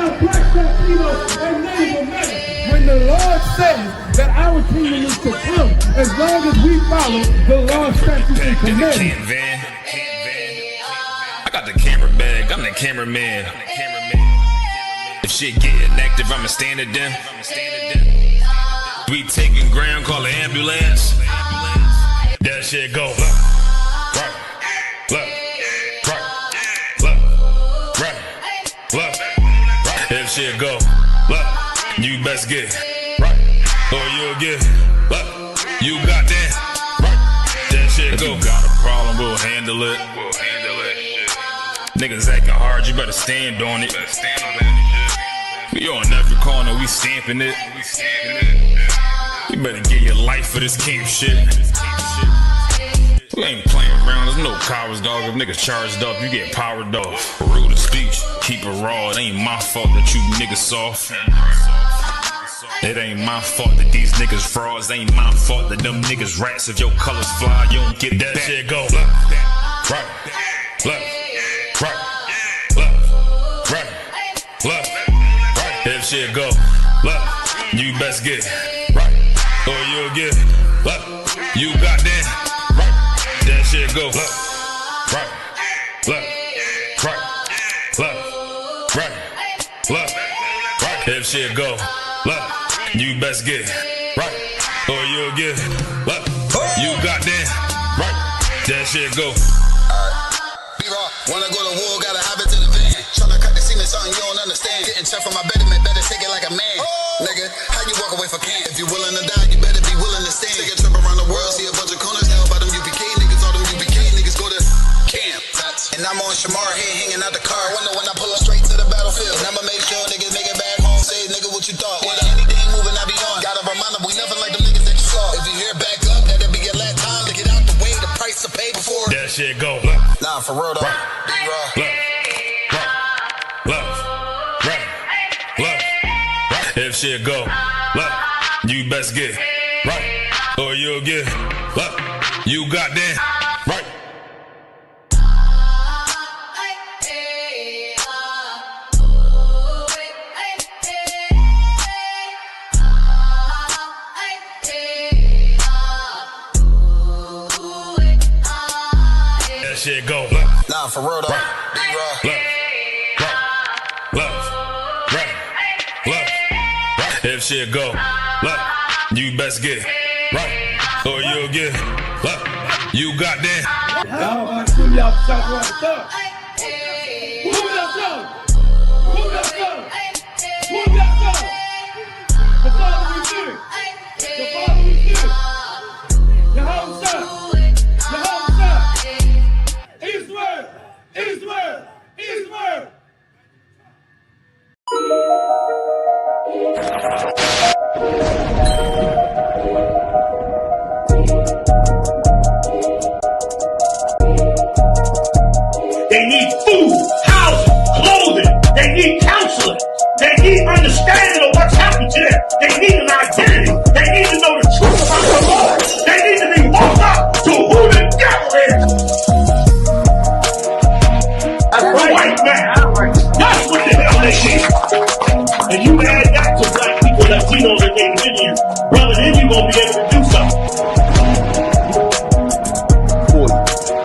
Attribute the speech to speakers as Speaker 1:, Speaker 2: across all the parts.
Speaker 1: about black, Latino, and Native American. When the Lord says that our kingdom is to come, as long as we follow the law, statutes, and commandments.
Speaker 2: I got the camera bag, I'm the cameraman. If shit getting active, I'ma stand it down. We taking ground, call the ambulance. That shit go right, left, right, left. If shit go left, you best get right, or you'll get left. You got that right. That shit go. If you got a problem, we'll handle it. Niggas acting hard, you better stand on it. We on every corner, we stamping it. You better get your life for this camp shit. We ain't playing around, there's no cowards, dog. If niggas charged up, you get powered off. Rude of speech, keep it raw. It ain't my fault that you niggas soft. It ain't my fault that these niggas frauds. It ain't my fault that them niggas rats. If your colors fly, you don't get that shit go. Right, left, right, left. If shit go left, you best get right, or you'll get left. You got that right. That shit go left, right, left. If shit go left, you best get right, or you'll get left. You got that right. That shit go.
Speaker 3: B-Raw, wanna go to war, gotta hop into the van. Tryna cut the semen, something you don't understand. Getting checked from my betterment, better take it like a man. Nigga, how you walk away for camp? If you willing to die, you better be willing to stand. Take a trip around the world, see a bunch of corners held by them UPK niggas. All them UPK niggas go to camp. And I'm on Shamar head hanging out the car window when I pull up straight to the battlefield. And I'ma make sure niggas make it back home. Say, nigga, what you thought? With anything moving, I be on. Gotta remind them we nothing like them niggas that you saw. If you hear back up, that'll be your last time to get out the way. The price to pay before.
Speaker 2: That shit go left.
Speaker 3: Nah, for real though.
Speaker 2: Right. Left. If shit go left, you best get right, or you'll get left. You got that right. That shit go left.
Speaker 3: Nah, for real though.
Speaker 2: Left. If shit go left, you best get right, or you'll get left. You got that.
Speaker 1: Y'all about to give y'all shot right there. Move that song. Move that song. Move that song. The Father we fear. The Father we fear. Yahweh Shah. Eastward. Eastward. Eastward.
Speaker 4: They need food, housing, clothing. They need counseling. They need understanding of what's happened to them. They need an identity. They need to know the truth about the Lord. They need to be woke up to who the devil is. That's a white man. That's what the hell they need. And you add that to black people, Latinos, and Native Indians, brother, then you gonna be able to do something.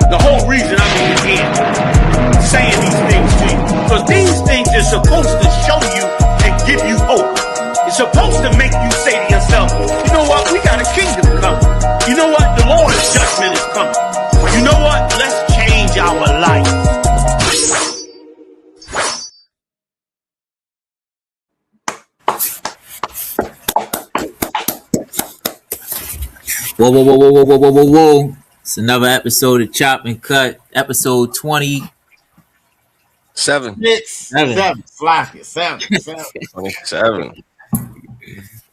Speaker 4: The whole reason I'm here saying these things to you, because these things are supposed to show you and give you hope. It's supposed to make you say to yourself, you know what, we got a kingdom coming. You know what, the Lord's judgment is coming. You know what, let's change our life.
Speaker 5: Whoa. It's another episode of Chop and Cut, episode 27.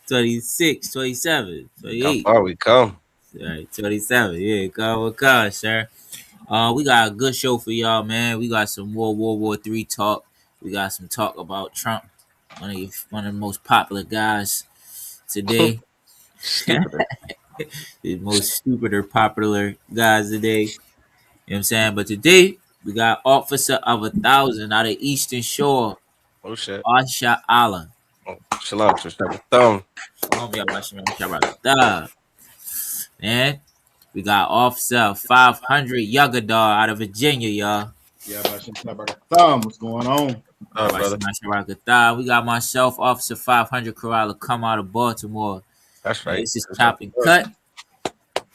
Speaker 5: 26, 27, 28.
Speaker 6: How far we come?
Speaker 5: All right, 27. Yeah, come, sir. We got a good show for y'all, man. We got some World War III talk. We got some talk about Trump, one of the most popular guys today. The most stupider popular guys today. You know what I'm saying? But today, we got Officer of 1,000 out of Eastern Shore.
Speaker 6: Oh shit.
Speaker 5: Asha Allah.
Speaker 6: Oh, shalom, sister. Thumb.
Speaker 5: Man, we got Officer 500 Yugadar out of Virginia, y'all.
Speaker 1: Yeah, Thumb, what's going on?
Speaker 6: Oh, brother.
Speaker 5: We got myself, Officer 500 Corral, come out of Baltimore.
Speaker 6: That's
Speaker 5: Man,
Speaker 6: right.
Speaker 5: this is Chop and Cut.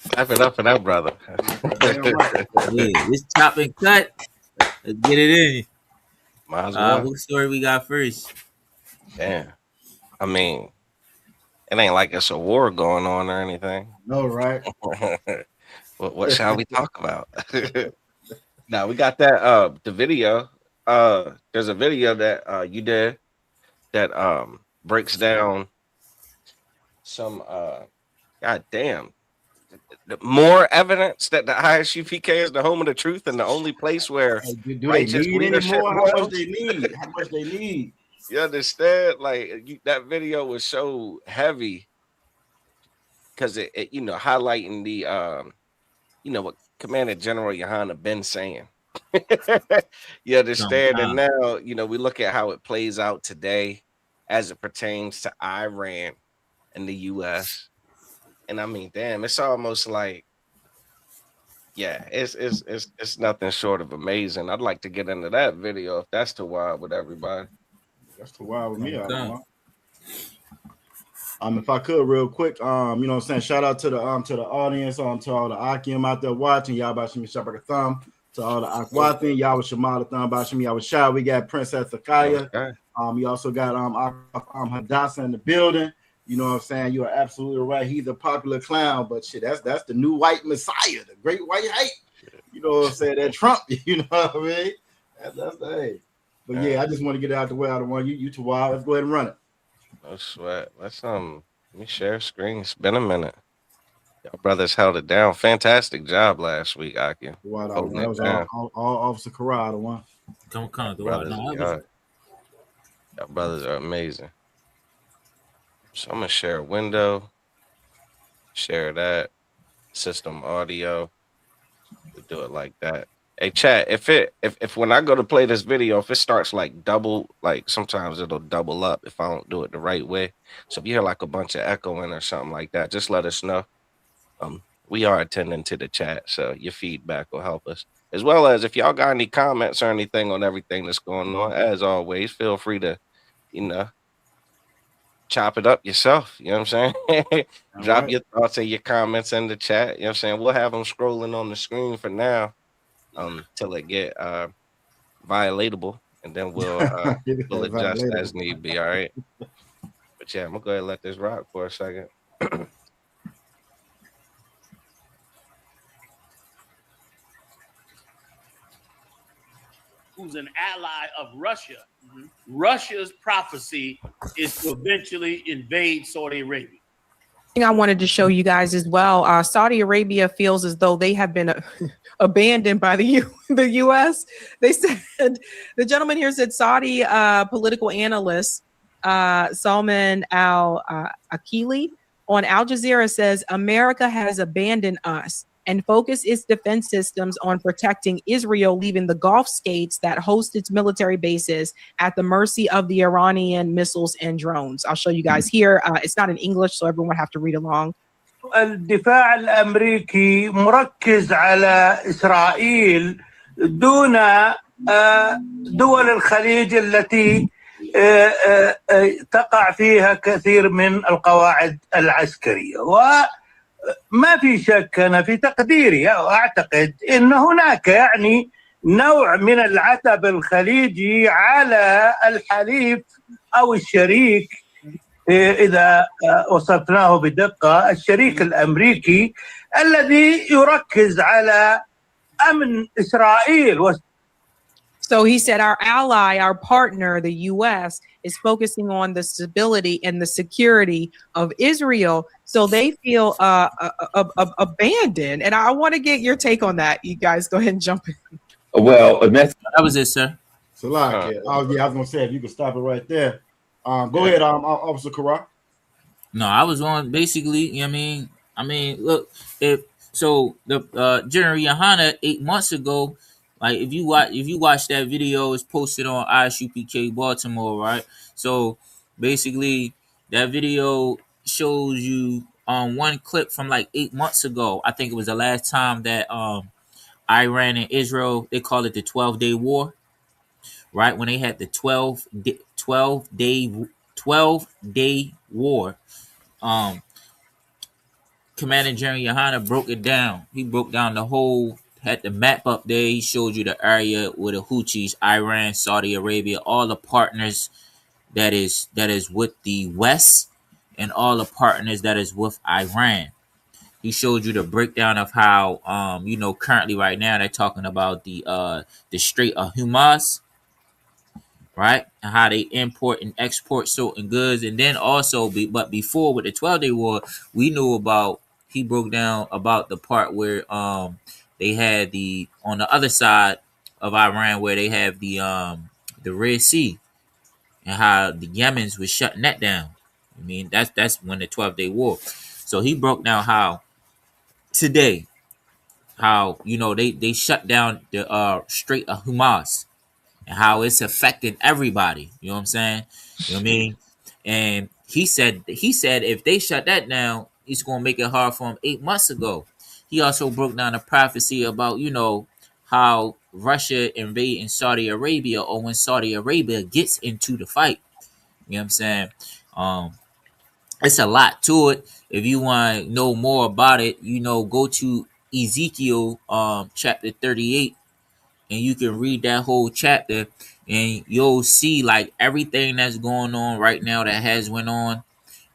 Speaker 6: Clap it up for that brother.
Speaker 5: Yeah, this Chop and Cut. Let's get it in.
Speaker 6: Might as well.
Speaker 5: What story we got first?
Speaker 6: Damn. I mean, it ain't like it's a war going on or anything.
Speaker 1: No, right?
Speaker 6: What shall we talk about? Now we got that the video. There's a video that you did that breaks down some god damn more evidence that the ISUPK is the home of the truth and the only place where
Speaker 1: Do they
Speaker 6: righteous
Speaker 1: need
Speaker 6: leadership
Speaker 1: anymore? How much
Speaker 6: dwells.
Speaker 1: they need? How much they need?
Speaker 6: You understand? Like that video was so heavy because it you know highlighting the you know what Commander General Yohanna been saying. You understand? And now you know we look at how it plays out today as it pertains to Iran and the US. And I mean, damn, it's almost like, yeah, it's nothing short of amazing. I'd like to get into that video if that's too wild with everybody.
Speaker 1: That's too wild with me. If I could real quick, you know what I'm saying? Shout out to the audience, to all the Akim out there watching. Y'all about Shimi Shabaka Thumb. To all the Akwathin, y'all with Shamala Thumb about Shimi, y'all with Shah. We got Princess Sakaya.
Speaker 6: Okay.
Speaker 1: You also got Hadassah in the building. You know what I'm saying? You are absolutely right. He's a popular clown, but shit, that's the new white messiah, the great white hype. You know what I'm saying? That Trump, you know what I mean? That's the hey. But yeah, I just want to get it out the way. I don't want you too wild. Let's go ahead and run it.
Speaker 6: No sweat. Let's let me share screen. It's been a minute. Y'all brothers held it down. Fantastic job last week, Aki.
Speaker 1: Wow, that was all Officer Corral, the one.
Speaker 5: Come
Speaker 6: brothers, y'all brothers are amazing. So I'm gonna share a window, share that system audio. We do it like that. Hey chat, if when I go to play this video, if it starts like double, like sometimes it'll double up if I don't do it the right way. So if you hear like a bunch of echoing or something like that, just let us know. We are attending to the chat, so your feedback will help us. As well as if y'all got any comments or anything on everything that's going on, as always, feel free to, you know, chop it up yourself. You know what I'm saying? Drop your thoughts and your comments in the chat. You know what I'm saying? We'll have them scrolling on the screen for now till it get violatable, and then we'll adjust as need be. All right. But yeah, I'm gonna go ahead and let this rock for a second.
Speaker 4: Who's an ally of Russia. Russia's prophecy is to eventually invade Saudi Arabia.
Speaker 7: I wanted to show you guys as well. Saudi Arabia feels as though they have been abandoned by the U.S. They said, the gentleman here said, Saudi political analyst Salman al-Akili on Al Jazeera says, America has abandoned us and focus its defense systems on protecting Israel, leaving the Gulf states that host its military bases at the mercy of the Iranian missiles and drones. I'll show you guys here. It's not in English, so everyone have to read along.
Speaker 8: الدفاع الأمريكي مركز على إسرائيل دون دول الخليج التي تقع فيها كثير من القواعد العسكرية. وما في شك أنا في تقديري أعتقد أن هناك يعني نوع من العتب الخليجي على الحليف أو الشريك، إذا وصفناه بدقة، الشريك الأمريكي الذي يركز على أمن إسرائيل.
Speaker 7: So he said our ally, our partner, the U.S., is focusing on the stability and the security of Israel. So they feel abandoned. And I want to get your take on that. You guys go ahead and jump in.
Speaker 5: Well, that was it, sir.
Speaker 1: So like, I was going to say, if you could stop it right there. Go ahead, Officer Corral.
Speaker 5: No, I was on basically, you know what I mean, look, the General Yohanna 8 months ago, Like if you watch that video, it's posted on ISUPK Baltimore, right? So basically, that video shows you one clip from like 8 months ago. I think it was the last time that Iran and Israel, they call it the 12-day war, right? When they had the 12-day war. Um, Commander General Yohanna broke it down. He broke down the whole, had the map up there. He showed you the area with the Houthis, Iran, Saudi Arabia, all the partners that is with the West, and all the partners that is with Iran. He showed you the breakdown of how currently right now they're talking about the Strait of Hormuz, right? And how they import and export certain goods. And then also, but before with the 12-day war, we knew about, he broke down about the part where they had the, on the other side of Iran, where they have the Red Sea, and how the Yemens was shutting that down. I mean, that's when the 12-day war. So he broke down how today, how they shut down the Strait of Hormuz, and how it's affecting everybody. You know what I'm saying? You know what I mean? And he said if they shut that down, it's gonna make it hard for him 8 months ago. He also broke down a prophecy about, how Russia invading Saudi Arabia, or when Saudi Arabia gets into the fight. You know what I'm saying? It's a lot to it. If you want to know more about it, go to Ezekiel chapter 38, and you can read that whole chapter, and you'll see like everything that's going on right now that has went on,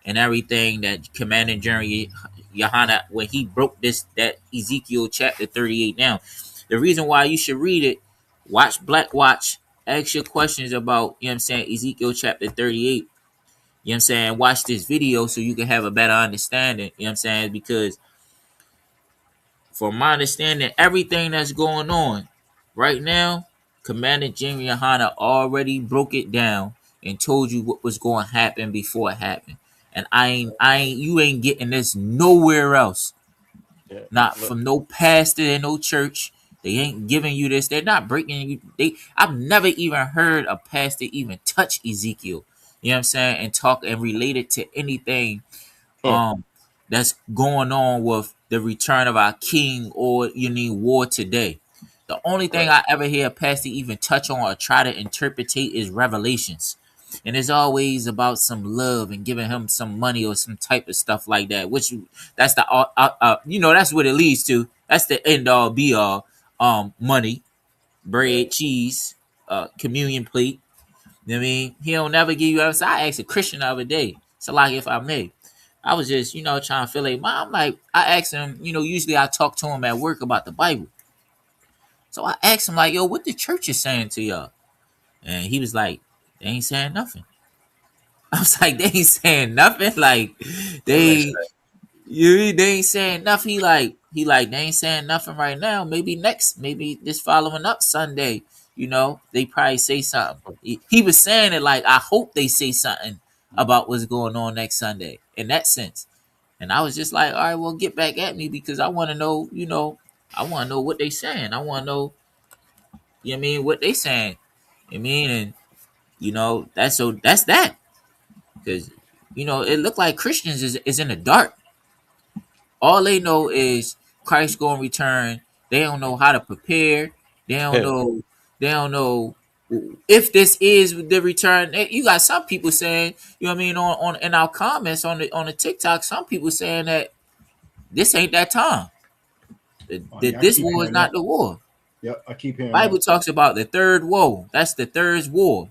Speaker 5: and everything that Commander General Yohanna, when he broke that Ezekiel chapter 38 down. The reason why you should read it, watch Black Watch, ask your questions about, Ezekiel chapter 38. You know what I'm saying? Watch this video so you can have a better understanding. You know what I'm saying? Because from my understanding, everything that's going on right now, Commander General Yohanna already broke it down and told you what was going to happen before it happened. And you ain't getting this nowhere else.
Speaker 6: Yeah,
Speaker 5: Not
Speaker 6: look,
Speaker 5: from no pastor and no church. They ain't giving you this. They're not breaking you. I've never even heard a pastor even touch Ezekiel. You know what I'm saying? And talk and relate it to anything that's going on with the return of our king, or war today. The only thing I ever hear a pastor even touch on or try to interpretate is Revelations. And it's always about some love and giving him some money or some type of stuff like that. Which that's the that's what it leads to. That's the end all be all. Money, bread, cheese, communion plate. You know what I mean? He don't never give you. I asked a Christian the other day. So like, if I may, I was just trying to feel like mom. Like, I asked him. Usually I talk to him at work about the Bible. So I asked him, like, yo, what the church is saying to y'all? And he was like, they ain't saying nothing. I was like, they ain't saying nothing. Like, they ain't saying nothing. He like, they ain't saying nothing right now. Maybe this following up Sunday, they probably say something. He was saying it like, I hope they say something about what's going on next Sunday in that sense. And I was just like, all right, well, get back at me, because I want to know, I want to know what they saying. I want to know, what they saying. And that's that. Because, it looked like Christians is in the dark. All they know is Christ going to return. They don't know how to prepare. They don't know. They don't know if this is the return. You got some people saying, on in our comments on the TikTok, some people saying that this ain't that time. This war is not the war.
Speaker 1: Yep, I keep hearing
Speaker 5: Bible talks about the third woe. That's the third war.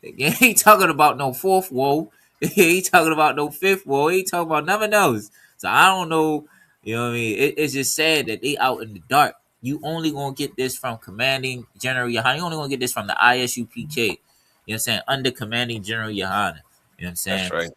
Speaker 5: He ain't talking about no fourth woe. He ain't talking about no fifth woe. He ain't talking about none of those. So I don't know. You know what I mean? It's just sad that they out in the dark. You only gonna get this from Commanding General Yohanna. You only gonna get this from the ISUPK. You know what I'm saying? Under Commanding General Yohanna. You know what I'm saying?
Speaker 6: That's right.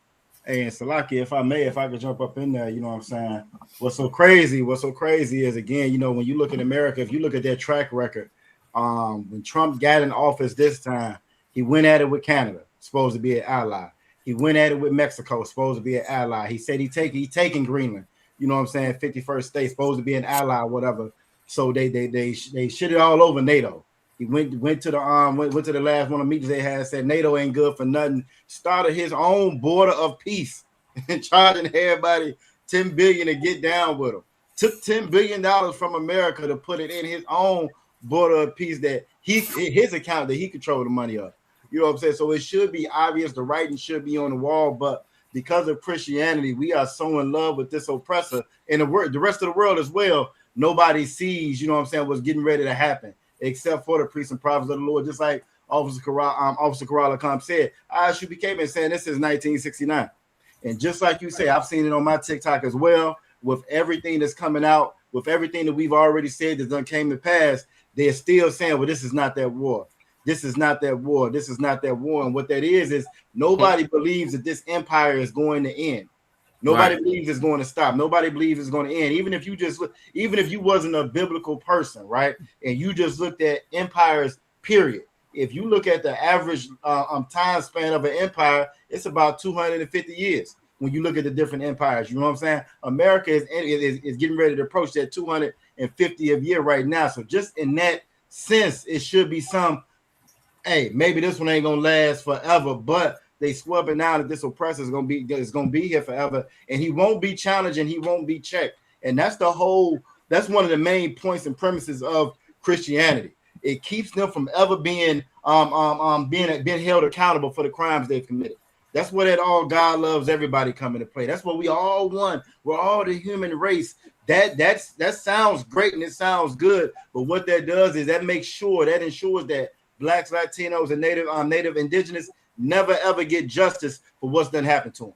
Speaker 1: Hey, and Salaki, if I could jump up in there, you know what I'm saying? What's so crazy is, again, when you look at America, if you look at their track record, when Trump got in office this time, he went at it with Canada, supposed to be an ally. He went at it with Mexico, supposed to be an ally. He said he taking Greenland, you know what I'm saying? 51st state, supposed to be an ally, whatever.
Speaker 9: So they shit it all over NATO. He went to the last one of the meetings they had, said NATO ain't good for nothing. Started his own border of peace and charging everybody $10 billion to get down with him. Took $10 billion from America to put it in his own border of peace that his account that he controlled the money of. You know what I'm saying? So it should be obvious. The writing should be on the wall, but because of Christianity, we are so in love with this oppressor, and the rest of the world as well. Nobody sees, you know what I'm saying, what's getting ready to happen, except for the priests and prophets of the Lord. Just like Officer Karala said, I should be been saying this is 1969. And just like you say, I've seen it on my TikTok as well, with everything that's coming out, with everything that we've already said that done came to pass, they're still saying, well, this is not that war. This is not that war. This is not that war. And what that is nobody believes that this empire is going to end. Nobody believes it's going to stop. Nobody believes it's going to end. Even if you wasn't a biblical person, right? And you just looked at empires, period. If you look at the average time span of an empire, it's about 250 years. When you look at the different empires, you know what I'm saying? America is getting ready to approach that 250th year right now. So just in that sense, it should be some, hey, maybe this one ain't gonna last forever, but they swapping now that this oppressor is gonna be here forever, and he won't be challenged and he won't be checked. And that's that's one of the main points and premises of Christianity. It keeps them from ever being being held accountable for the crimes they've committed. That's what it all God loves everybody coming to play. That's what we all want. We're all the human race. That sounds great and it sounds good, but what that does is that ensures that Blacks, Latinos, and Native Indigenous never ever get justice for what's done happened to them.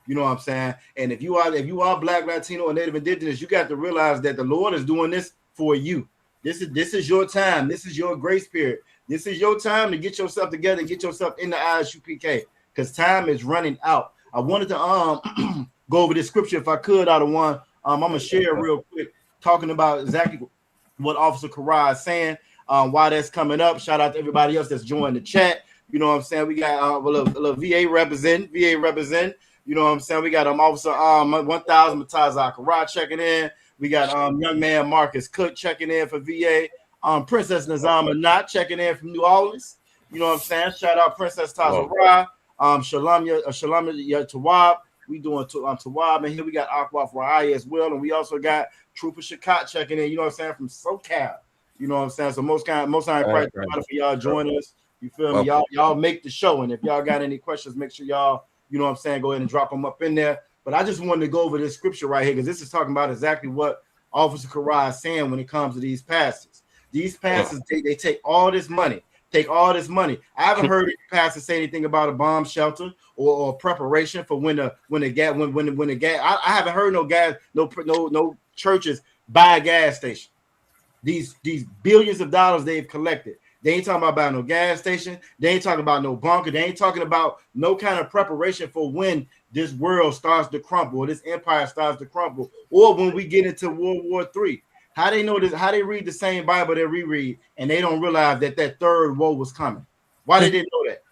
Speaker 9: You know what I'm saying? And if you are Black, Latino, or Native Indigenous, you got to realize that the Lord is doing this for you. This is your time. This is your grace period. This is your time to get yourself together and get yourself in the ISUPK, because time is running out. I wanted to go over this scripture if I could out of one. I'm gonna share real quick, talking about exactly what Officer Karai is saying. Why that's coming up. Shout out to everybody else that's joined the chat. You know what I'm saying? We got a little VA represent. You know what I'm saying? We got Officer 1000 Matazah Karai checking in. We got young man Marcus Cook checking in for VA. Princess Nazama Not checking in from New Orleans. You know what I'm saying? Shout out Princess Tazara. Shalom Tawab. We doing Tawab, and here we got Aqua Raya as well, and we also got Trooper Shakat checking in. You know what I'm saying? From SoCal. You know what I'm saying? So most time for y'all join us. You feel me? Y'all make the show. And if y'all got any questions, make sure y'all, you know what I'm saying, go ahead and drop them up in there. But I just wanted to go over this scripture right here, because this is talking about exactly what Officer Karai is saying when it comes to these pastors. These pastors, they take all this money. I haven't heard pastors say anything about a bomb shelter or preparation for when the gas. I haven't heard no churches buy a gas station. These billions of dollars they've collected. They ain't talking about buying no gas station. They ain't talking about no bunker. They ain't talking about no kind of preparation for when this world starts to crumble, or this empire starts to crumble, or when we get into World War III. How they know this? How they read the same Bible they reread, and they don't realize that third war was coming? Why did they know that?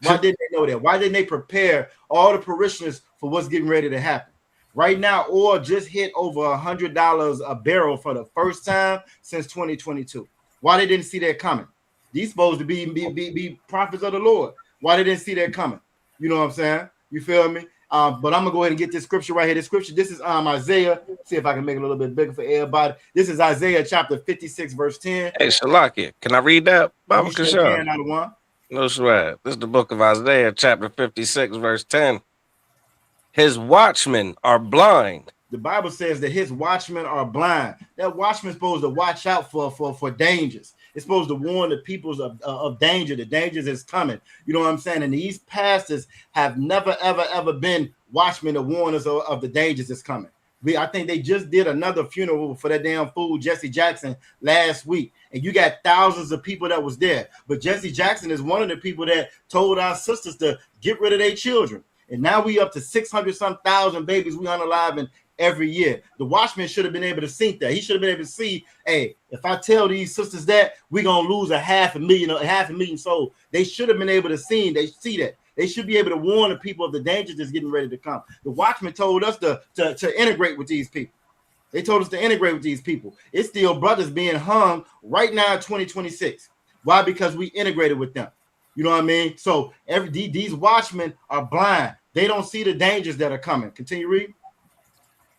Speaker 9: Why didn't they know that? Why didn't they prepare all the parishioners for what's getting ready to happen? Right now, oil just hit over $100 a barrel for the first time since 2022. Why they didn't see that coming? These supposed to be prophets of the Lord. Why they didn't see that coming? You know what I'm saying? You feel me? But I'm gonna go ahead and get this scripture right here. This is Isaiah. See if I can make it a little bit bigger for everybody. This is Isaiah chapter 56, verse 10.
Speaker 6: Hey, Shalakia, can I read that? Bible Kashar. No sweat. This is the book of Isaiah, chapter 56, verse 10. His watchmen are blind.
Speaker 9: The Bible says that his watchmen are blind. That watchman's supposed to watch out for dangers. It's supposed to warn the peoples of danger. The dangers is coming. You know what I'm saying? And these pastors have never, ever been watchmen to warn us of the dangers that's coming. I think they just did another funeral for that damn fool Jesse Jackson last week, and you got thousands of people that was there. But Jesse Jackson is one of the people that told our sisters to get rid of their children. And now we up to 600-some thousand babies we unaliving every year. The watchman should have been able to see that. He should have been able to see, hey, if I tell these sisters that, we're gonna lose a half a million souls. They should have been able to see that. They should be able to warn the people of the danger that's getting ready to come. The watchman told us to integrate with these people. They told us to integrate with these people. It's still brothers being hung right now in 2026. Why? Because we integrated with them. You know what I mean? So these watchmen are blind. They don't see the dangers that are coming. Continue reading.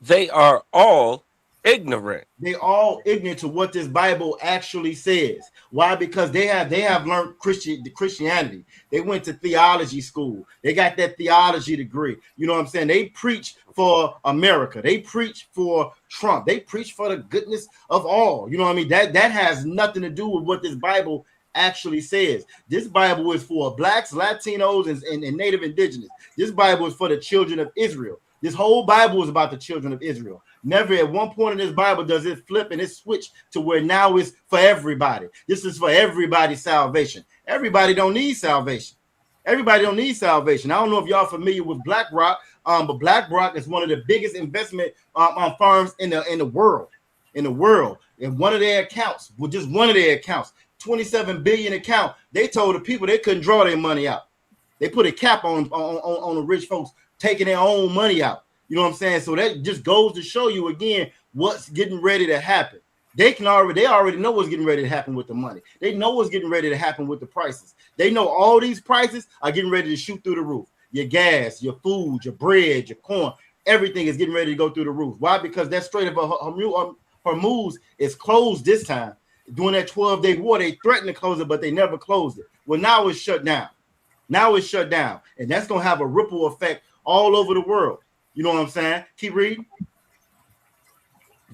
Speaker 6: They are all ignorant.
Speaker 9: They all ignorant to what this Bible actually says. Why? Because they have learned Christianity. They went to theology school. They got that theology degree. You know what I'm saying? They preach for America. They preach for Trump. They preach for the goodness of all. You know what I mean? That has nothing to do with what this Bible actually says. This Bible is for blacks, Latinos, and Native Indigenous. This Bible is for the children of Israel. This whole Bible is about the children of Israel. Never at one point in this Bible does it flip and it switch to where now it's for everybody. This is for everybody's salvation. Everybody don't need salvation. Everybody don't need salvation. I don't know if y'all familiar with BlackRock, but BlackRock is one of the biggest investment firms in the world. And one of their accounts, well, just one of their accounts, 27 billion account, they told the people they couldn't draw their money out. They put a cap on the rich folks taking their own money out. You know what I'm saying? So that just goes to show you again what's getting ready to happen. They already know what's getting ready to happen with the money. They know what's getting ready to happen with the prices. They know all these prices are getting ready to shoot through the roof. Your gas, your food, your bread, your corn, everything is getting ready to go through the roof. Why? Because that Strait of Hormuz is closed this time. During that 12-day war, they threatened to close it, but they never closed it. Well, now it's shut down. And that's going to have a ripple effect all over the world. You know what I'm saying? Keep reading.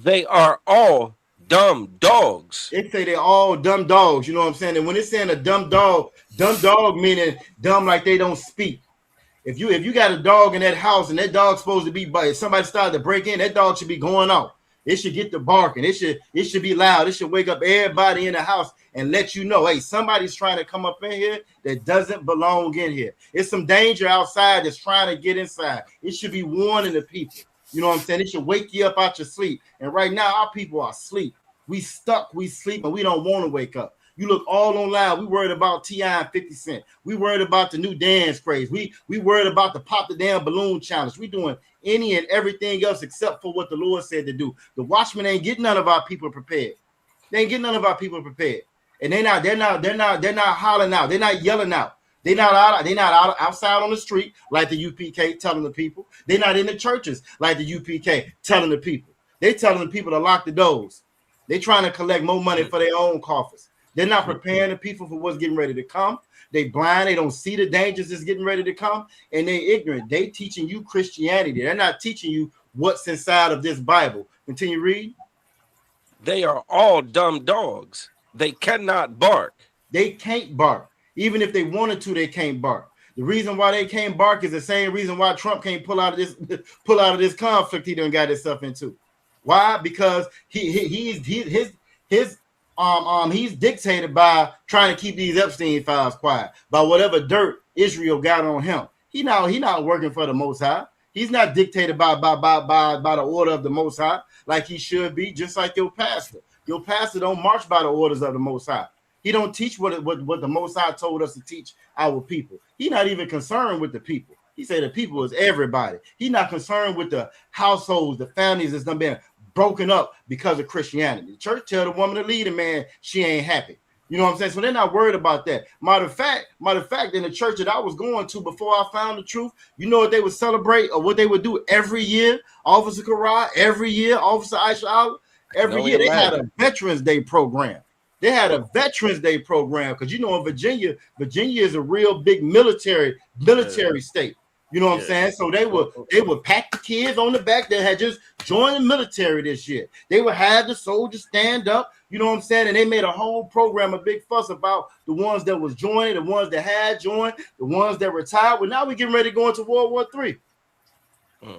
Speaker 6: They are all dumb dogs.
Speaker 9: They say they're all dumb dogs. You know what I'm saying? And when it's saying a dumb dog meaning dumb like they don't speak. If you got a dog in that house and that dog's supposed to be, if somebody started to break in, that dog should be going off. It should get to barking. It should be loud. It should wake up everybody in the house and let you know, hey, somebody's trying to come up in here that doesn't belong in here. It's some danger outside that's trying to get inside. It should be warning the people. You know what I'm saying? It should wake you up out your sleep. And right now, our people are asleep. We stuck, we sleep, and we don't want to wake up. You look all online. We worried about T.I. and 50 Cent. We worried about the new dance craze. We worried about the pop the damn balloon challenge. We doing any and everything else except for what the Lord said to do. The watchmen ain't getting none of our people prepared. They ain't getting none of our people prepared. And they're not hollering out. They're not yelling out. They're not out outside on the street like the UPK telling the people. They're not in the churches like the UPK telling the people. They're telling the people to lock the doors. They're trying to collect more money for their own coffers. They're not preparing the people for what's getting ready to come. They blind. They don't see the dangers that's getting ready to come. And they ignorant. They teaching you Christianity. They're not teaching you what's inside of this Bible. Continue read.
Speaker 6: They are all dumb dogs. They cannot bark.
Speaker 9: They can't bark. Even if they wanted to, they can't bark. The reason why they can't bark is the same reason why Trump can't pull out of this conflict he done got himself into. Why? Because he's dictated by trying to keep these Epstein files quiet, by whatever dirt Israel got on him. He not working for the Most High. He's not dictated by the order of the Most High like he should be, just like your pastor. Your pastor don't march by the orders of the Most High. He don't teach what the Most High told us to teach our people. He's not even concerned with the people. He said the people is everybody. He's not concerned with the households, the families that's done been broken up because of Christianity. The church tell the woman to lead a man, she ain't happy. You know what I'm saying? So they're not worried about that. Matter of fact, in the church that I was going to before I found the truth, you know what they would celebrate or what they would do every year? Officer Karai, every year, Officer Aisha Allah, every year they had a Veterans Day program. They had a Veterans Day program because, you know, in Virginia is a real big military state. You know what I'm saying? So they would pack the kids on the back that had just joined the military this year. They would have the soldiers stand up. You know what I'm saying? And they made a whole program, a big fuss about the ones that was joining, the ones that had joined, the ones that retired. Well, now we're getting ready to go into World War III.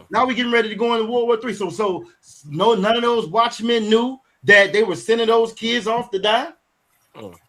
Speaker 9: Now we're getting ready to go into World War III. So none of those watchmen knew that they were sending those kids off to die.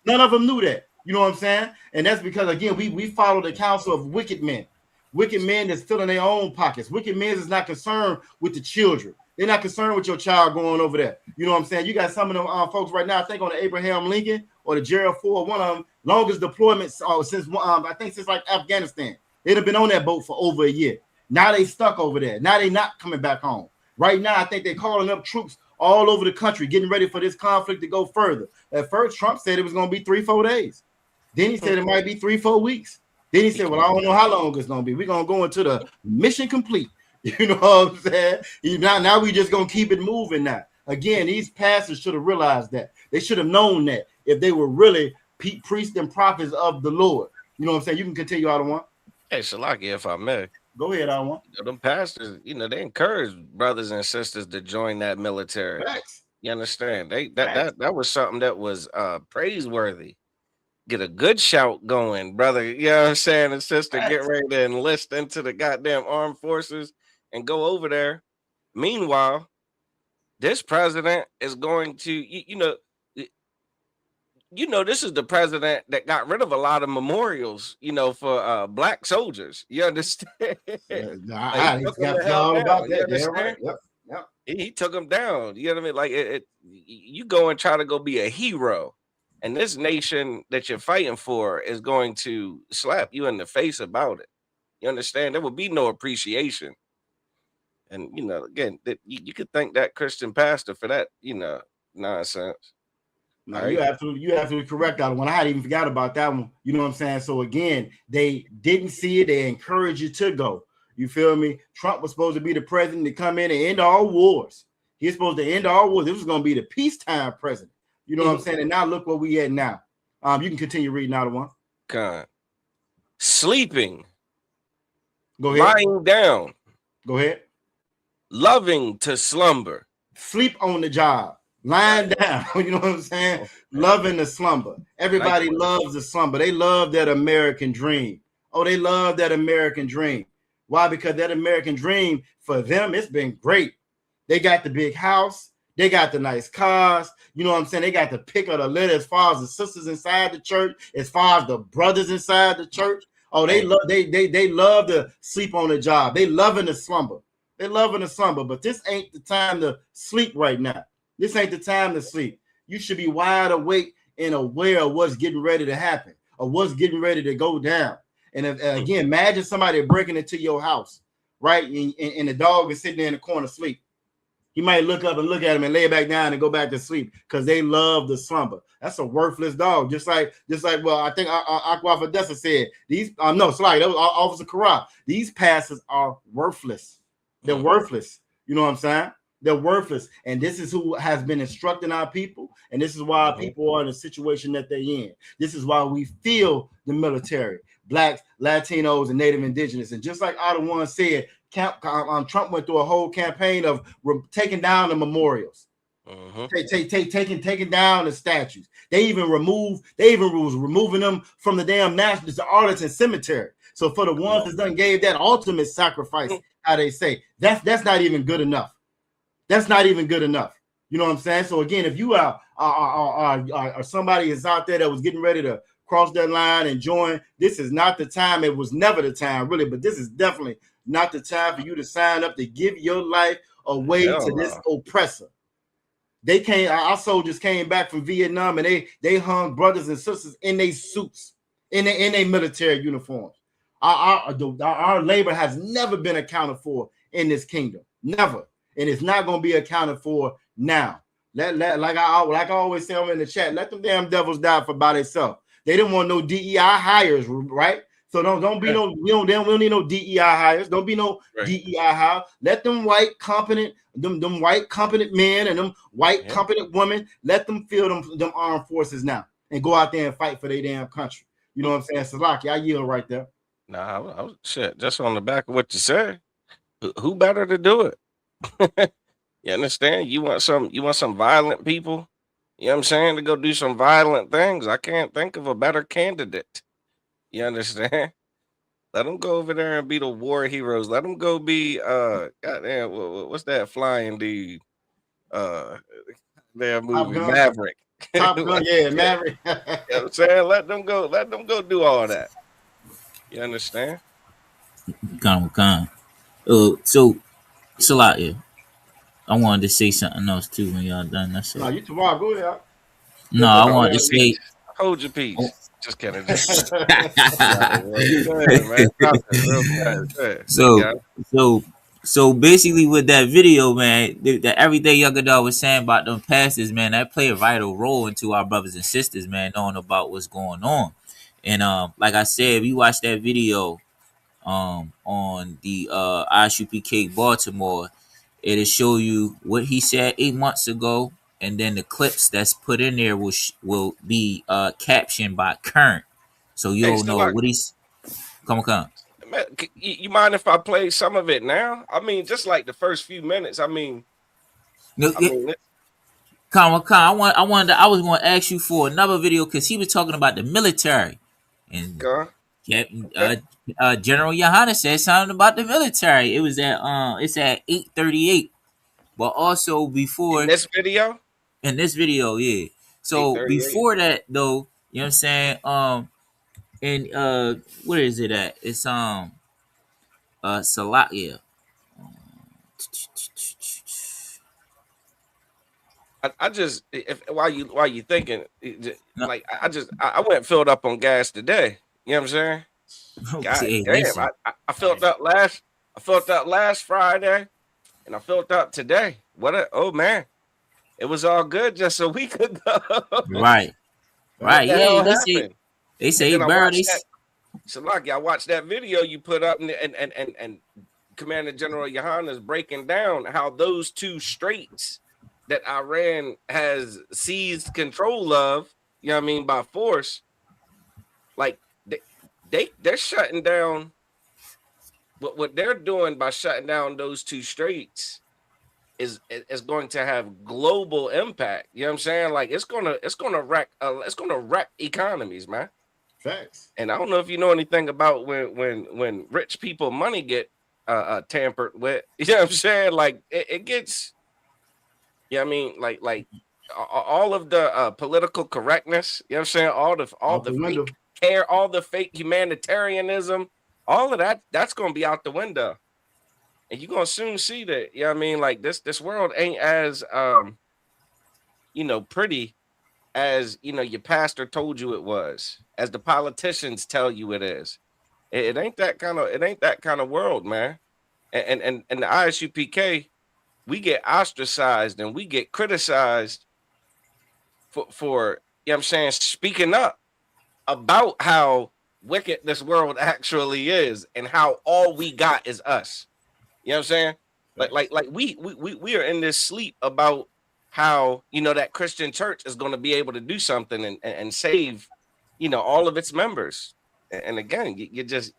Speaker 9: None of them knew that. You know what I'm saying? And that's because, again, we follow the counsel of wicked men. Wicked men that's filling their own pockets. Wicked men is not concerned with the children. They're not concerned with your child going over there. You know what I'm saying? You got some of them folks right now, I think on the Abraham Lincoln or the Gerald Ford, one of them, longest deployments since like Afghanistan. They'd have been on that boat for over a year. Now they stuck over there. Now they not coming back home. Right now, I think they're calling up troops all over the country, getting ready for this conflict to go further. At first, Trump said it was going to be 3-4 days. Then he said it might be 3-4 weeks. Then he said, well, I don't know how long it's going to be. We're going to go into the mission complete. You know what I'm saying? Now we just going to keep it moving now. Again, these pastors should have realized that. They should have known that if they were really priests and prophets of the Lord. You know what I'm saying? You can continue, Adawan.
Speaker 6: Hey, Shalaki, if I may.
Speaker 9: Go ahead, Adawan.
Speaker 6: Them pastors, they encourage brothers and sisters to join that military.
Speaker 9: Facts.
Speaker 6: You understand? That was something that was praiseworthy. Get a good shout going, brother. You know what I'm saying? And sister, get ready to enlist into the goddamn armed forces and go over there. Meanwhile, this president is going to, this is the president that got rid of a lot of memorials, for black soldiers. You understand?
Speaker 9: I got all about that. Yeah, right. Yep.
Speaker 6: He took them down. You know what I mean? Like you go and try to go be a hero, and this nation that you're fighting for is going to slap you in the face about it. You understand? There will be no appreciation. And again, that you could thank that Christian pastor for that, nonsense.
Speaker 9: No,
Speaker 6: Right.
Speaker 9: you're absolutely correct on one. I hadn't even forgot about that one. You know what I'm saying? So again, they didn't see it. They encouraged you to go. You feel me? Trump was supposed to be the president to come in and end all wars. He's supposed to end all wars. This was going to be the peacetime president. You know what I'm saying? And now look where we at now. You can continue reading out of one.
Speaker 6: Sleeping.
Speaker 9: Go ahead.
Speaker 6: Lying down.
Speaker 9: Go ahead.
Speaker 6: Loving to slumber.
Speaker 9: Sleep on the job. Lying down. You know what I'm saying? Loving the slumber. Everybody loves the slumber. They love that American dream. Oh, they love that American dream. Why? Because that American dream, for them, it's been great. They got the big house. They got the nice cars. You know what I'm saying? They got the pick of the litter as far as the sisters inside the church, as far as the brothers inside the church. Oh, they love to sleep on the job. They loving the slumber. They loving the slumber, but this ain't the time to sleep right now. This ain't the time to sleep. You should be wide awake and aware of what's getting ready to happen, or what's getting ready to go down. And again, imagine somebody breaking into your house, right? And the dog is sitting there in the corner asleep. You might look up and look at him and lay back down and go back to sleep because they love the slumber. That's a worthless dog. Just like well, I think Aqua Fadessa said that was Officer Kara. These pastors are worthless. They're worthless. You know what I'm saying? They're worthless. And this is who has been instructing our people. And this is why our people are in the situation that they're in. This is why we feel the military, blacks, Latinos, and Native Indigenous. And just like Adawan said, Trump went through a whole campaign of taking down the memorials, taking down the statues. They even was removing them from the damn the Arlington Cemetery. So for the ones that done gave that ultimate sacrifice, how they say, that's not even good enough. That's not even good enough. You know what I'm saying? So again, if you are somebody is out there that was getting ready to cross that line and join, this is not the time. It was never the time, really, but this is definitely not the time for you to sign up to give your life away to this oppressor. Our soldiers came back from Vietnam and they hung brothers and sisters in their suits, in their military uniforms. Our labor has never been accounted for in this kingdom, never, and it's not going to be accounted for now. Like I always say, I'm in the chat. Let them damn devils die by themselves. They didn't want no DEI hires, right? So don't be no. We don't need no DEI hires. Don't be no DEI hire. Let them white competent men and them white competent women. Let them feel them armed forces now and go out there and fight for their damn country. You know what I'm saying? Salaki, I yield right there.
Speaker 6: Nah, I was shit. Just on the back of what you said. Who better to do it? You understand? You want some violent people, you know what I'm saying, to go do some violent things. I can't think of a better candidate. You understand? Let them go over there and be the war heroes. Let them go be goddamn, what's that flying dude? Their movie Maverick.
Speaker 9: Top Gun, yeah, Maverick.
Speaker 6: You know what I'm saying? Let them go do all that. You understand?
Speaker 5: So Salakia, I wanted to say something else too when y'all done. That's
Speaker 9: no, you tomorrow. Go ahead.
Speaker 5: No, I wanted to say.
Speaker 6: Hold your peace. Just kidding.
Speaker 5: So basically, with that video, man, that everything Younger Dog was saying about them pastors, man, that play a vital role into our brothers and sisters, man, knowing about what's going on. And like I said, we watched that video on the ISUPK Baltimore. It'll show you what he said 8 months ago, and then the clips that's put in there will be captioned by current, so
Speaker 6: Hey,
Speaker 5: you'll
Speaker 6: still
Speaker 5: know
Speaker 6: like,
Speaker 5: what he's. Come on.
Speaker 6: man, you mind if I play some of it now? I mean, just like the first few minutes. I mean,
Speaker 5: No, Come on. I wanted. I was going to ask you for another video because he was talking about the military, and Captain General Yohana said something about the military. It was at it's at 8:38, but also before
Speaker 6: in this video.
Speaker 5: in this video, yeah. So
Speaker 6: 8:38.
Speaker 5: before that, though, you know what I'm saying? And where is it at? It's Salakia.
Speaker 6: I just if while you thinking,
Speaker 5: No.
Speaker 6: like I went filled up on gas today. You know what I'm saying? God
Speaker 5: Okay,
Speaker 6: damn,
Speaker 5: listen.
Speaker 6: I filled up last Friday, and I filled up today. Oh man, it was all good just a week ago.
Speaker 5: Right.
Speaker 6: What the
Speaker 5: Yeah,
Speaker 6: hell
Speaker 5: they
Speaker 6: happened?
Speaker 5: say
Speaker 6: And then I
Speaker 5: bro,
Speaker 6: watched that. So lucky, I watched that video you put up, and Commander General Yohana is breaking down how those two straits that Iran has seized control of, you know what I mean, by force, like they're shutting down. What they're doing by shutting down those two straits is going to have global impact. You know what I'm saying? Like it's gonna wreck economies, man.
Speaker 9: Facts.
Speaker 6: And I don't know if you know anything about when rich people money get tampered with. You know what I'm saying? Like it gets. Yeah, I mean, like all of the political correctness. You know what I'm saying? All the fake care, all the fake humanitarianism, all of that's gonna be out the window, and you're gonna soon see that. You know what I mean? Like this world ain't as pretty as your pastor told you it was, as the politicians tell you it is. It ain't that kind of world, man. And the ISUPK, we get ostracized and we get criticized for you know what I'm saying, speaking up about how wicked this world actually is and how all we got is us. You know what I'm saying? Like we are in this sleep about how that Christian church is going to be able to do something and save all of its members. And again, you're just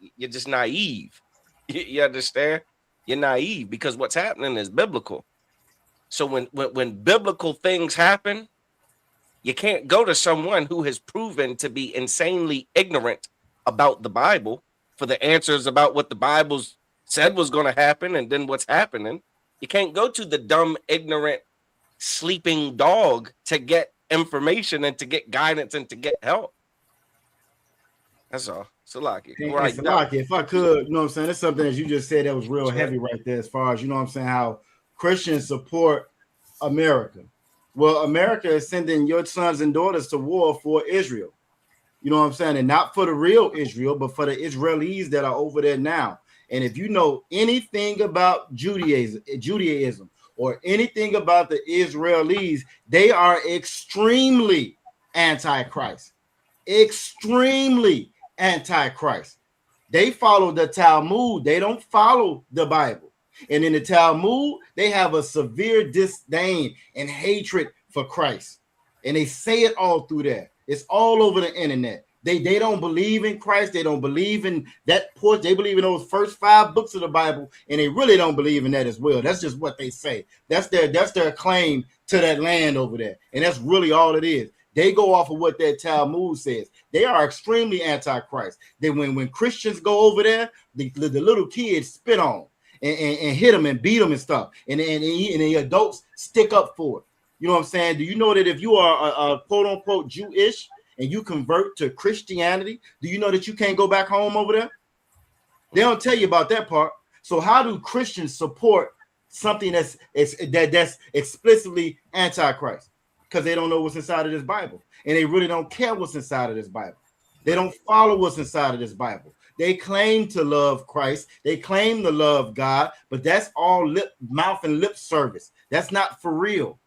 Speaker 6: naive. You understand? You're naive because what's happening is biblical. So when biblical things happen, you can't go to someone who has proven to be insanely ignorant about the Bible for the answers about what the Bible said was going to happen and then what's happening. You can't go to the dumb, ignorant, sleeping dog to get information and to get guidance and to get help. That's all. Salaki.
Speaker 9: Right. Salaki, if I could, you know what I'm saying? That's something that you just said that was real heavy right there, as far as, you know what I'm saying, how Christians support America. Well, America is sending your sons and daughters to war for Israel. You know what I'm saying? And not for the real Israel, but for the Israelis that are over there now. And if you know anything about Judaism or anything about the Israelis, they are extremely anti-Christ. Extremely anti-Christ. They follow the Talmud. They don't follow the Bible. And in the Talmud, they have a severe disdain and hatred for Christ. And they say it all through there. It's all over the internet. They don't believe in Christ. They don't believe in that portion. They believe in those first 5 books of the Bible, and they really don't believe in that as well. That's just what they say. That's their claim to that land over there. And that's really all it is. They go off of what that Talmud says. They are extremely anti-Christ. When Christians go over there, the little kids spit on and hit them and beat them and stuff. And the adults stick up for it. You know what I'm saying? Do you know that if you are a quote unquote Jewish and you convert to Christianity, do you know that you can't go back home over there? They don't tell you about that part. So how do Christians support something that's explicitly anti-Christ? Because they don't know what's inside of this Bible. And they really don't care what's inside of this Bible. They don't follow what's inside of this Bible. They claim to love Christ. They claim to love God, but that's all mouth and lip service. That's not for real.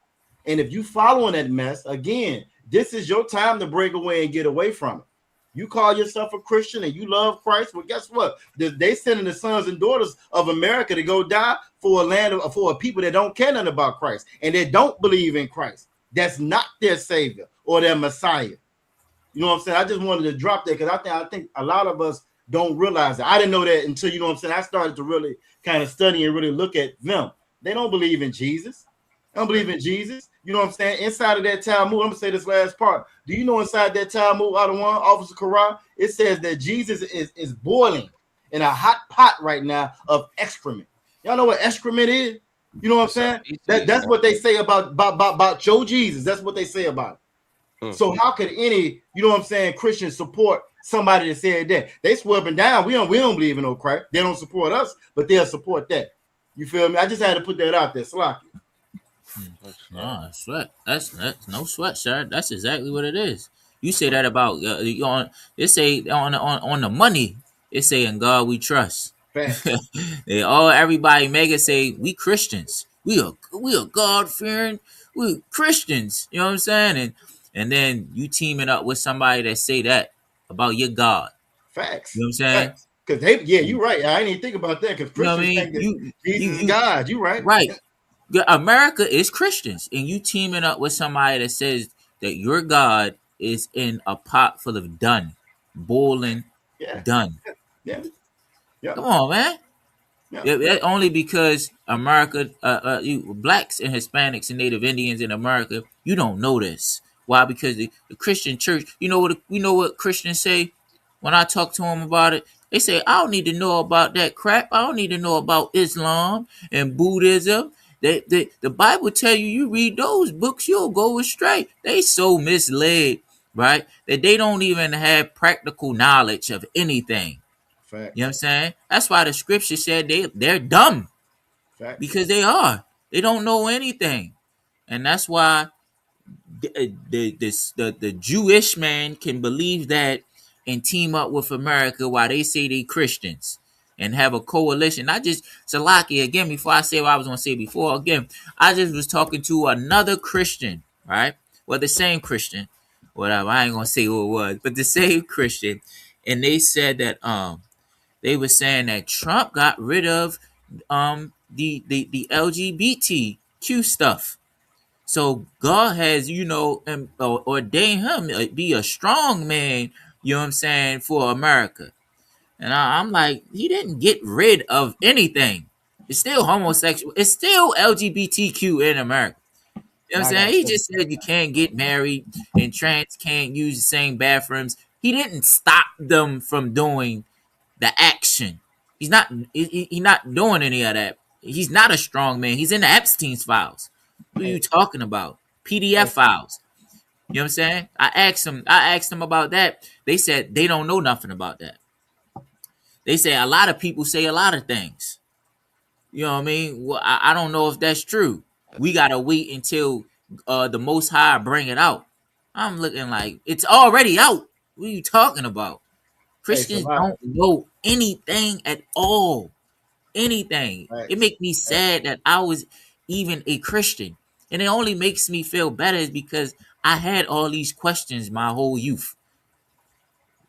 Speaker 9: And if you following that mess, again, this is your time to break away and get away from it. You call yourself a Christian and you love Christ. Well, guess what? They sending the sons and daughters of America to go die for for a people that don't care nothing about Christ and that don't believe in Christ. That's not their savior or their Messiah. You know what I'm saying? I just wanted to drop that because I think a lot of us don't realize that. I didn't know that until, you know what I'm saying, I started to really kind of study and really look at them. They don't believe in Jesus. They don't believe in Jesus. You know what I'm saying? Inside of that Talmud, I'm going to say this last part. Do you know inside that Talmud, out of one, Officer Quran, it says that Jesus is boiling in a hot pot right now of excrement. Y'all know what excrement is? You know what I'm saying? That's what they say about your Jesus. That's what they say about it. So how could any, you know what I'm saying, Christians support somebody that said that? They swear up and down. We don't believe in no Christ. They don't support us, but they'll support that. You feel me? I just had to put that out there. Slocky.
Speaker 5: No sweat. That's no sweat, sir. That's exactly what it is. You say that about they say on the money. It say in God we trust. Everybody mega say we Christians. We are God fearing. We Christians. You know what I'm saying? And then you teaming up with somebody that say that about your God.
Speaker 9: Facts.
Speaker 5: You know what I'm saying?
Speaker 9: Because you're right. I didn't even think about that because Christians think that Jesus is God. You're right.
Speaker 5: Right. America is Christians, and you teaming up with somebody that says that your God is in a pot full of boiling done.
Speaker 9: Yeah.
Speaker 5: Come on, man. Yeah. Only because America, blacks and Hispanics and Native Indians in America, you don't know this. Why? Because the Christian church, you know what Christians say when I talk to them about it? They say, I don't need to know about that crap. I don't need to know about Islam and Buddhism. The Bible tell you read those books, you'll go astray. They so misled, right? That they don't even have practical knowledge of anything.
Speaker 9: Fact.
Speaker 5: You know what I'm saying? That's why the scripture said they're dumb.
Speaker 9: Fact.
Speaker 5: Because they are. They don't know anything. And that's why the Jewish man can believe that and team up with America while they say they Christians. And have a coalition. Salaki, again, before I say what I was going to say before, again, I just was talking to another Christian, right? Well, the same Christian, whatever. I ain't going to say who it was, but the same Christian. And they said that they were saying that Trump got rid of the LGBTQ stuff. So God has, ordained him to be a strong man, you know what I'm saying, for America. And I'm like, he didn't get rid of anything. It's still homosexual. It's still LGBTQ in America. You know what I'm saying? He just said you can't get married and trans can't use the same bathrooms. He didn't stop them from doing the action. He's not doing any of that. He's not a strong man. He's in the Epstein's files. What are you talking about? PDF files. You know what I'm saying? I asked them about that. They said they don't know nothing about that. They say a lot of people say a lot of things. You know what I mean? Well, I don't know if that's true. We got to wait until the Most High bring it out. I'm looking like it's already out. What are you talking about? Christians don't know anything at all. Anything. It makes me sad that I was even a Christian. And it only makes me feel better is because I had all these questions my whole youth.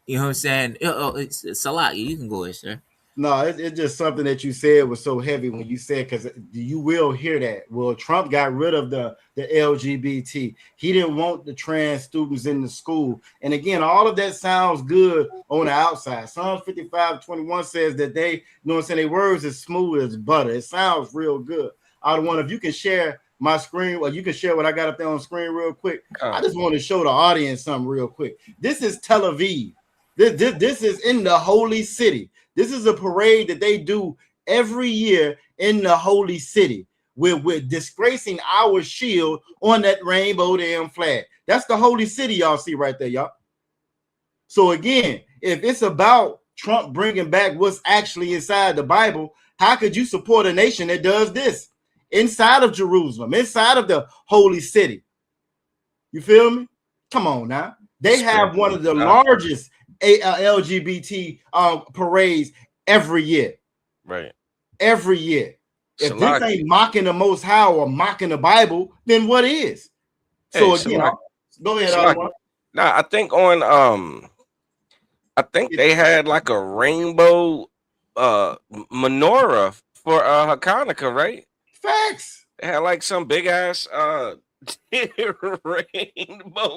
Speaker 5: You know what I'm saying? It's a lot. You can go ahead, sir.
Speaker 9: No, it's just something that you said was so heavy when you said, because you will hear that. Well, Trump got rid of the LGBT. He didn't want the trans students in the school. And again, all of that sounds good on the outside. Psalms 55:21 says that they, you know what I'm saying, their words is smooth as butter. It sounds real good. I wonder if you can share my screen, or you can share what I got up there on the screen real quick. I just want to show the audience something real quick. This is Tel Aviv. This is in the holy city. This is a parade that they do every year in the holy city. We're disgracing our shield on that rainbow damn flag. That's the holy city y'all see right there, y'all. So again, if it's about Trump bringing back what's actually inside the Bible, how could you support a nation that does this inside of Jerusalem, inside of the holy city? You feel me? Come on now. They have one of the largest LGBT parades every year.
Speaker 6: Right.
Speaker 9: Every year. If this
Speaker 6: Salaki.
Speaker 9: ain't mocking the Most High or mocking the Bible, then what is? So
Speaker 6: Hey,
Speaker 9: again, go ahead,
Speaker 6: Salaki.
Speaker 9: Alwan.
Speaker 6: Nah, I think on I think they had like a rainbow menorah for Hanukkah, right?
Speaker 9: Facts.
Speaker 6: They had like some big ass rainbow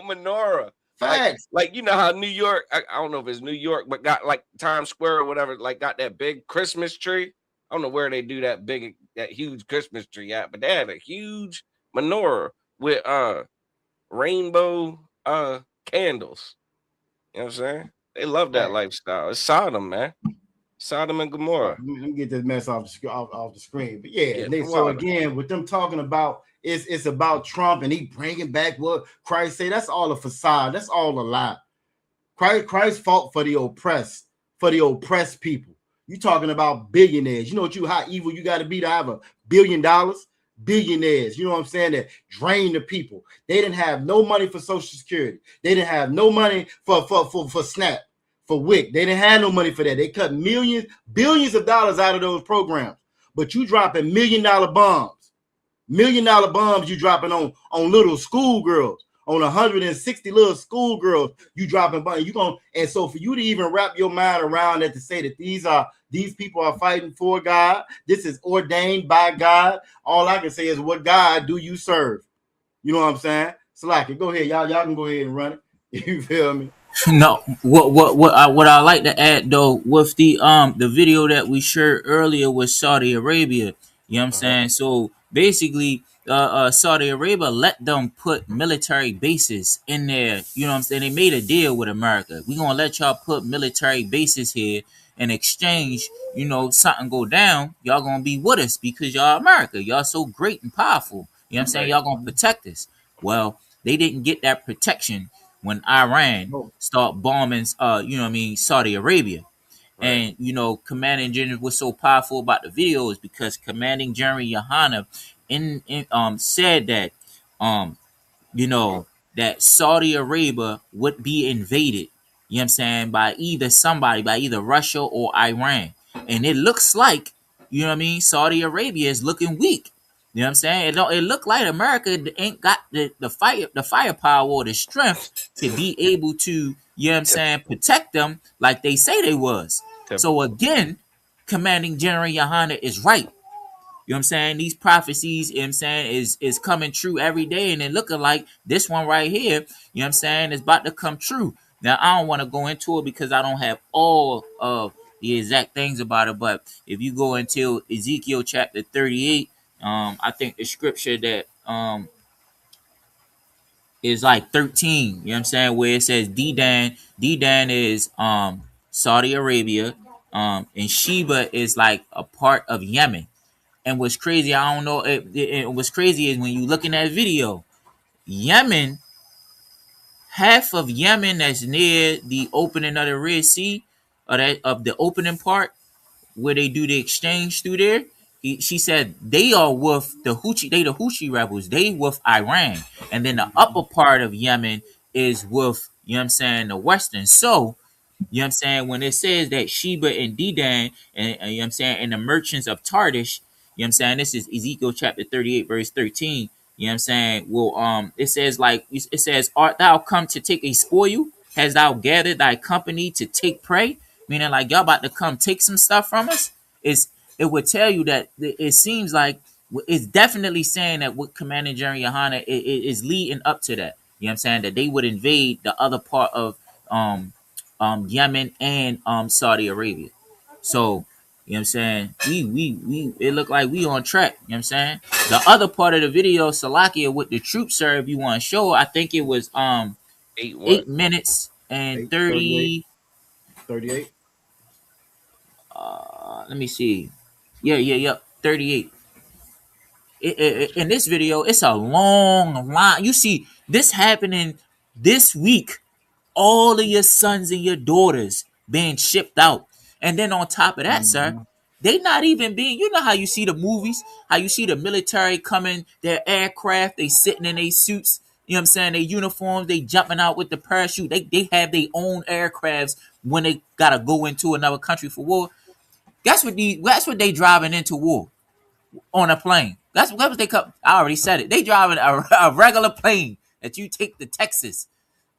Speaker 6: menorah.
Speaker 9: Facts.
Speaker 6: Like you know how New York, I don't know if it's New York, but got like Times Square or whatever, like got that big Christmas tree. I don't know where they do that huge Christmas tree at, but they had a huge menorah with rainbow candles. You know what I'm saying? They love that lifestyle. It's Sodom, man. Sodom and Gomorrah.
Speaker 9: Let me get this mess off the screen. But yeah,
Speaker 6: Yeah,
Speaker 9: so again, with them talking about it's about Trump and he bringing back what Christ said. That's all a facade. That's all a lie. Christ fought for the oppressed people. You talking about billionaires. You know how evil you got to be to have $1 billion? Billionaires, you know what I'm saying, that drain the people. They didn't have no money for Social Security. They didn't have no money for SNAP, for WIC. They didn't have no money for that. They cut billions of dollars out of those programs. But you dropping $1 million bombs. $1 million bombs you dropping on little schoolgirls, on 160 little schoolgirls, you dropping bombs. And so for you to even wrap your mind around that, to say that these people are fighting for God, this is ordained by God. All I can say is, what God do you serve? You know what I'm saying? Salaki, go ahead, y'all can go ahead and run it. You feel me?
Speaker 5: No, what I like to add though, with the video that we shared earlier with Saudi Arabia, you know what I'm saying? So basically, Saudi Arabia let them put military bases in there. You know what I'm saying? They made a deal with America. We're gonna let y'all put military bases here in exchange. You know, something go down, y'all gonna be with us because y'all America. Y'all so great and powerful. You know what I'm saying? Y'all gonna protect us. Well, they didn't get that protection when Iran start bombing, you know what I mean, Saudi Arabia. Right. And, you know, Commanding General was so powerful about the video is because Commanding General Yohanna said that, you know, that Saudi Arabia would be invaded, you know what I'm saying, by either Russia or Iran. And it looks like, you know what I mean, Saudi Arabia is looking weak. You know what I'm saying? It looked like America ain't got the firepower or the strength to be able to, you know what I'm saying, protect them like they say they was. So again, Commanding General Yohanna is right. You know what I'm saying? These prophecies, you know what I'm saying, is coming true every day, and it looking like this one right here, you know what I'm saying, is about to come true. Now, I don't want to go into it because I don't have all of the exact things about it, but if you go into Ezekiel chapter 38, I think the scripture that is like 13, you know what I'm saying, where it says Dedan is Saudi Arabia, and Sheba is like a part of Yemen. And what's crazy, I don't know, what's crazy is when you look in that video, Yemen, half of Yemen that's near the opening of the Red Sea, of the opening part, where they do the exchange through there, she said they are with the Houthi rebels. They with Iran. And then the upper part of Yemen is with, you know what I'm saying, the Western. So, you know what I'm saying, when it says that Sheba and Dedan, and you know what I'm saying, and the merchants of Tardish, you know what I'm saying, this is Ezekiel chapter 38, verse 13. You know what I'm saying? Well, it says, art thou come to take a spoil? Hast thou gathered thy company to take prey? Meaning like y'all about to come take some stuff from us. It would tell you that it seems like it's definitely saying that what Commander General Yohanna is leading up to that. You know what I'm saying? That they would invade the other part of Yemen and Saudi Arabia. So, you know what I'm saying? We it looked like we on track, you know what I'm saying? The other part of the video, Salakia, with the troops, sir, if you want to show, I think it was 8 minutes and 38. Let me see. Yeah, 38. In this video, it's a long line. You see this happening this week. All of your sons and your daughters being shipped out. And then on top of that, sir, they not even being, you know how you see the movies, how you see the military coming, their aircraft, they sitting in their suits, You know what I'm saying? They uniforms, they jumping out with the parachute. They have their own aircrafts when they gotta go into another country for war. That's what they driving into war on a plane. That's what they come. I already said it. They driving a regular plane that you take to Texas.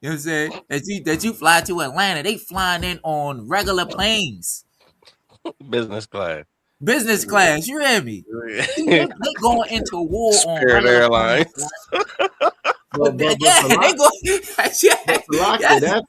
Speaker 5: You know what I'm saying? That you fly to Atlanta. They flying in on regular planes.
Speaker 6: Business class.
Speaker 5: Business class, you hear me? They going into war on
Speaker 6: Spirit Airlines.
Speaker 9: But
Speaker 5: they go.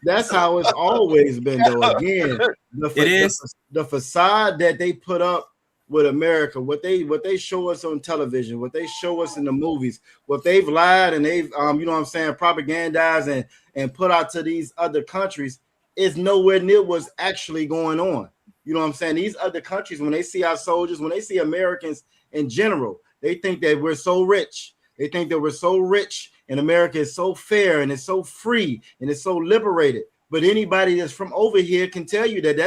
Speaker 9: that's how it's always been, though. Again, the facade that they put up with America, what they show us on television, what they show us in the movies, what they've lied and they've you know what I'm saying, propagandized and put out to these other countries is nowhere near what's actually going on. You know what I'm saying? These other countries, when they see our soldiers, when they see Americans in general, they think that we're so rich. They think that we're so rich and America is so fair and it's so free and it's so liberated. But anybody that's from over here can tell you that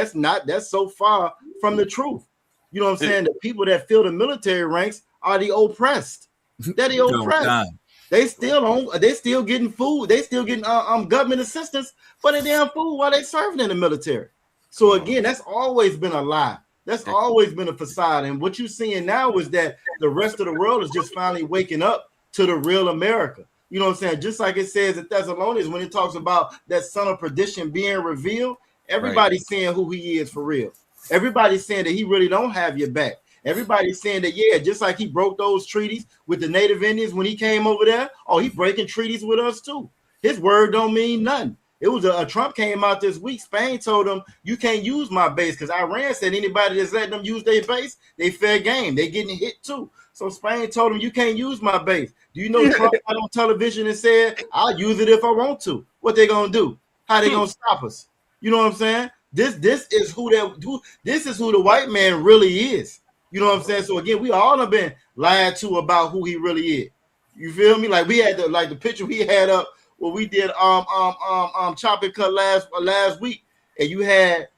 Speaker 9: that's so far from the truth. You know what I'm saying? The people that fill the military ranks are the oppressed. They're the oppressed. They still getting food. They still getting government assistance for the damn food while they serving in the military. So again, that's always been a lie. That's always been a facade. And what you're seeing now is that the rest of the world is just finally waking up to the real America. You know what I'm saying? Just like it says in Thessalonians when it talks about that son of perdition being revealed, everybody's saying who he is for real. Everybody's saying that he really don't have your back. Everybody's saying that, yeah, just like he broke those treaties with the Native Indians when he came over there, he breaking treaties with us too. His word don't mean nothing. It was Trump came out this week. Spain told him, you can't use my base because Iran said anybody that's letting them use their base, they fair game. They getting hit too. So Spain told him, you can't use my base. Do you know Trump got on television and said, I'll use it if I want to? What they gonna do? How they gonna stop us? You know what I'm saying? This is who the white man really is. You know what I'm saying? So again, we all have been lied to about who he really is. You feel me? Like we had the picture we had up where we did Chop and Cut last week, and you had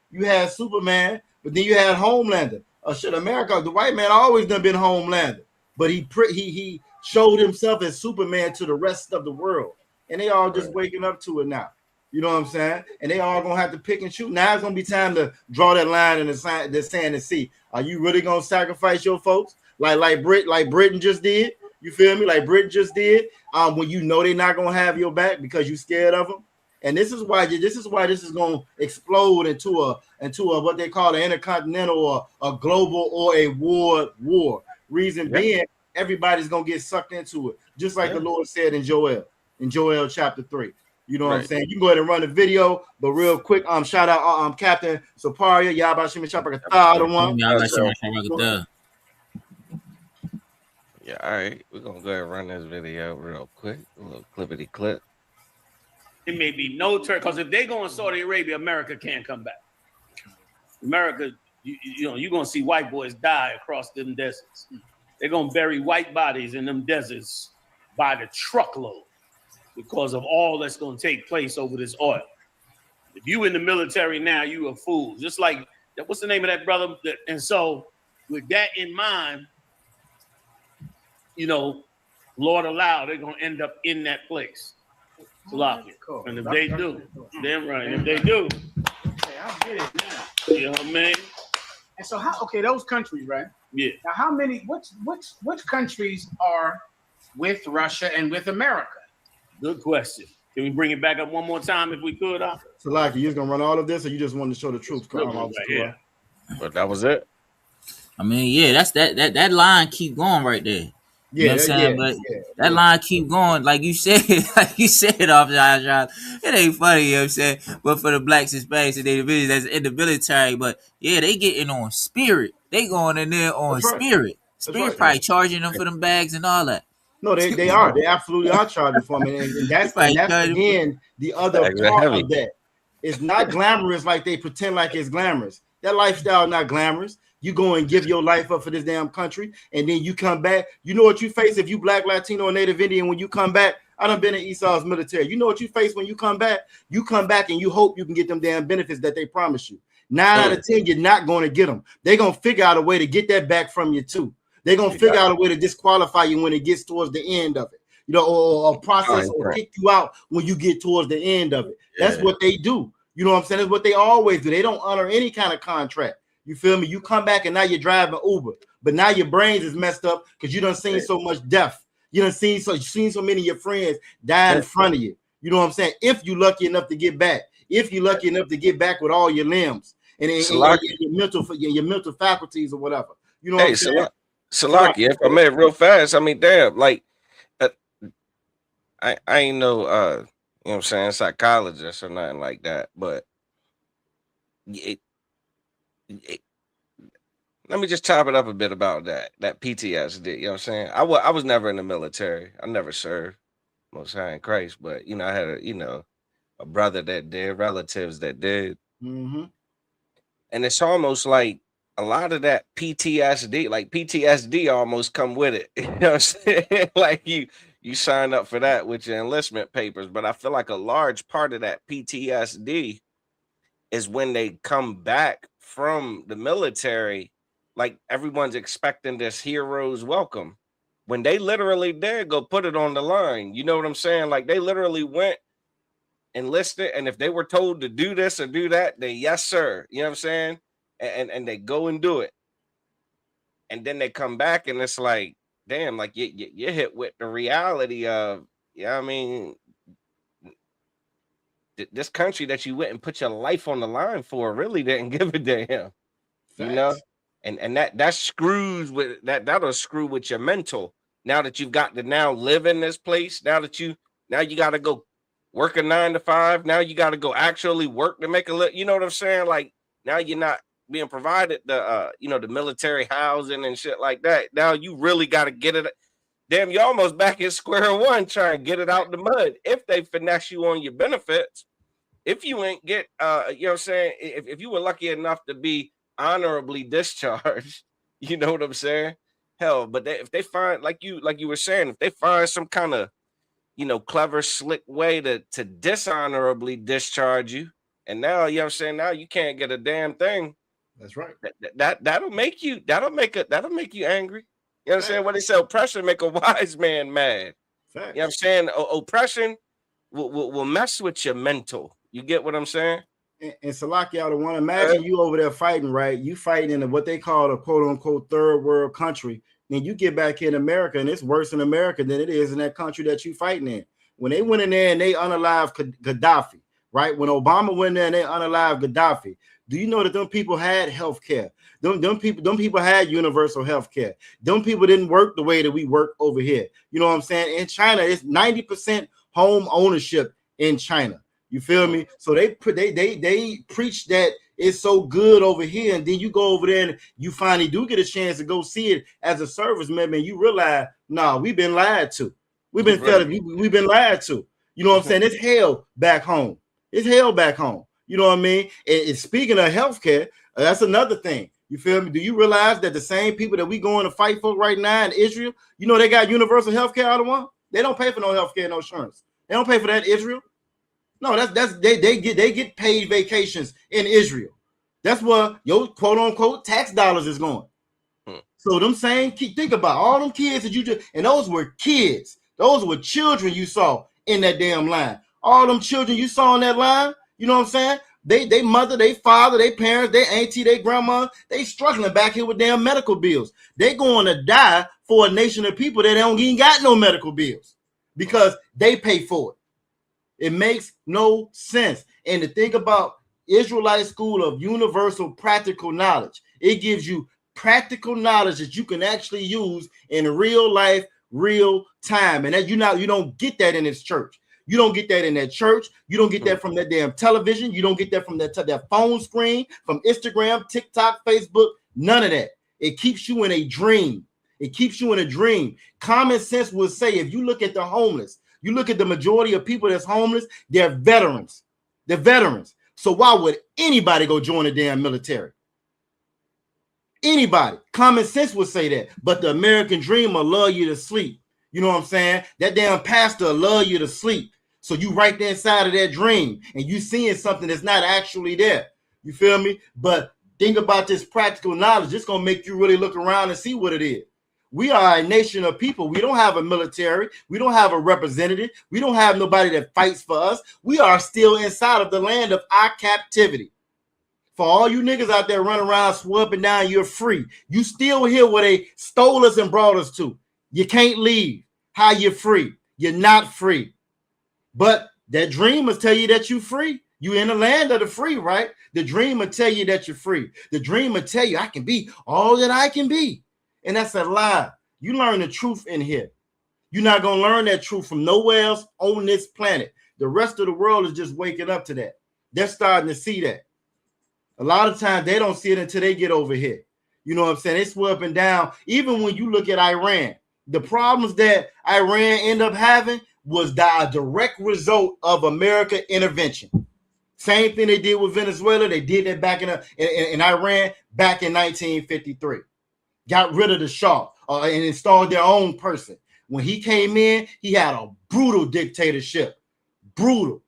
Speaker 9: Superman, but then you had Homelander. America, the white man always done been Homelander, but he showed himself as Superman to the rest of the world, and they all just waking up to it now. You know what I'm saying? And they all gonna have to pick and shoot. Now it's gonna be time to draw that line in the sand and see, are you really gonna sacrifice your folks like Britain just did? You feel me? Like Britain just did. When you know they're not gonna have your back because you scared of them. And this is why this is gonna explode into a what they call an intercontinental or a global or a war. Reason being, everybody's gonna get sucked into it, just like the Lord said in Joel chapter 3. You know what I'm saying? You can go ahead and run the video, but real quick, shout out Captain Soparia, Yabashima Chapakata, the one.
Speaker 6: Yeah, all right. We're gonna go ahead and run this video real quick. A little clippity clip.
Speaker 4: It may be no turn, because if they go in Saudi Arabia, America can't come back. America, you're gonna see white boys die across them deserts. They're gonna bury white bodies in them deserts by the truckload because of all that's gonna take place over this oil. If you in the military now, you a fool. Just like what's the name of that brother? And so, with that in mind, Lord allow, they're gonna end up in that place. And if they do, then right. If they do,
Speaker 10: I get it now.
Speaker 4: You know what I mean?
Speaker 10: And so those countries, right?
Speaker 4: Yeah.
Speaker 10: Now which countries are with Russia and with America?
Speaker 4: Good question. Can we bring it back up one more time if we could?
Speaker 9: Salaki, you just gonna run all of this, or you just wanted to show the truth?
Speaker 6: But that was it.
Speaker 5: I mean, yeah, that's that line keep going right there. You know what I'm saying? But that line keep going, like you said, off Josh. It ain't funny, you know what I'm saying? But for the blacks and Hispanics and Native Indians that's in the military, but yeah, they getting on spirit. They going in there on spirit. Spirit probably charging them for them bags and all that.
Speaker 9: No, they are. They absolutely are charging for them. And that's again the other part of that. It's not glamorous like they pretend like it's glamorous. That lifestyle not glamorous. You go and give your life up for this damn country, and then you come back. You know what you face if you black, Latino, or Native Indian when you come back. I done been in Esau's military. You know what you face when you come back? You come back and you hope you can get them damn benefits that they promise you. 9 out of 10, you're not going to get them. They're going to figure out a way to get that back from you too. They're going to figure out a way to disqualify you when it gets towards the end of it. or process
Speaker 6: Fine
Speaker 9: or
Speaker 6: print.
Speaker 9: kick you out when you get towards the end of it. That's
Speaker 6: Yeah.
Speaker 9: what they do. You know what I'm saying? That's what they always do. They don't honor any kind of contract. You feel me? You come back and now you're driving Uber, but now your brains is messed up because you done seen so much death. You done seen so many of your friends die in front of you. You know what I'm saying? If you lucky enough to get back, if you're lucky enough to get back with all your limbs and your mental faculties or whatever. You know what I'm saying?
Speaker 6: Salaki, if I may real fast, I mean, damn, like I ain't no you know what I'm saying, psychologist or nothing like that, but let me just chop it up a bit about that PTSD. You know what I'm saying? I was never in the military. I never served, Most High in Christ, but you know, I had a brother that did, relatives that did,
Speaker 9: Mm-hmm.
Speaker 6: and it's almost like a lot of that PTSD, like PTSD, almost come with it. You know what I'm saying? Like you sign up for that with your enlistment papers, but I feel like a large part of that PTSD is when they come back from the military, like everyone's expecting this hero's welcome when they literally did go put it on the line. You know what I'm saying? Like they literally went, enlisted, and if they were told to do this or do that, they yes sir. You know what I'm saying? And they go and do it, and then they come back and it's like, damn, like you're hit with the reality of, yeah, I mean, this country that you went and put your life on the line for really didn't give a damn. You know, and that screws with that'll screw with your mental. Now that you've got to now live in this place, now you got to go work a 9 to 5. Now you got to go actually work to make a living. You know what I'm saying? Like now you're not being provided the the military housing and shit like that. Now you really got to get it. Damn, you almost back at square one trying to get it out the mud. If they finesse you on your benefits, if you ain't get you know what I'm saying, if you were lucky enough to be honorably discharged, you know what I'm saying? Hell, but if they find, like you were saying, if they find some kind of clever, slick way to dishonorably discharge you, and now you know what I'm saying, now you can't get a damn thing.
Speaker 9: That's right.
Speaker 6: That'll make you angry. You know what I'm saying? What they say, oppression make a wise man mad.
Speaker 9: Facts.
Speaker 6: You know what I'm saying? Oppression will mess with your mental. You get what I'm saying?
Speaker 9: And Salaki, I want to imagine you over there fighting, right? You fighting in what they call a quote unquote third world country. Then you get back in America, and it's worse in America than it is in that country that you fighting in. When they went in there and they unalived Gaddafi, right? When Obama went in there and they unalived Gaddafi, do you know that them people had health care? Them people had universal health care. Them people didn't work the way that we work over here. You know what I'm saying? In China, it's 90% home ownership in China. You feel me? So they preach that it's so good over here, and then you go over there and you finally do get a chance to go see it as a service member, and you realize, nah, we've been lied to. We've been we've been lied to. You know what I'm saying? It's hell back home. It's hell back home. You know what I mean? And speaking of healthcare, that's another thing. You feel me? Do you realize that the same people that we going to fight for right now in Israel, you know, they got universal healthcare out of one? They don't pay for no healthcare, no insurance. They don't pay for that in Israel. No, they get paid vacations in Israel. That's where your quote unquote tax dollars is going. So them same think about all them kids that you just, and those were kids. Those were children you saw in that damn line. All them children you saw in that line, you know what I'm saying? They mother, they father, they parents, they auntie, they grandma, they struggling back here with damn medical bills. They going to die for a nation of people that don't even got no medical bills because they pay for it. It makes no sense. And to think about Israelite School of Universal Practical Knowledge, it gives you practical knowledge that you can actually use in real life, real time. And that you don't get that in this church. You don't get that in that church. You don't get that from that damn television. You don't get that from that phone screen, from Instagram, TikTok, Facebook, none of that. It keeps you in a dream. It keeps you in a dream. Common sense will say, if you look at the homeless, you look at the majority of people that's homeless, they're veterans. They're veterans. So why would anybody go join the damn military? Anybody. Common sense would say that. But the American dream will love you to sleep. You know what I'm saying? That damn pastor will love you to sleep. So you right there inside of that dream and you seeing something that's not actually there. You feel me? But think about this practical knowledge. It's going to make you really look around and see what it is. We are a nation of people. We don't have a military. We don't have a representative. We don't have nobody that fights for us. We are still inside of the land of our captivity. For all you niggas out there running around, swooping down, you're free. You still here where they stole us and brought us to. You can't leave. How you free? You're not free. But that dream will tell you that you're free. You're in the land of the free, right? The dream will tell you that you're free. The dream will tell you I can be all that I can be. And that's a lie. You learn the truth in here. You're not going to learn that truth from nowhere else on this planet. The rest of the world is just waking up to that. They're starting to see that. A lot of times they don't see it until they get over here. You know what I'm saying? They swear up and down. Even when you look at Iran, the problems that Iran ended up having was the direct result of American intervention. Same thing they did with Venezuela. They did that back in Iran back in 1953. Got rid of the Shah and installed their own person. When he came in, he had a brutal dictatorship. Brutal.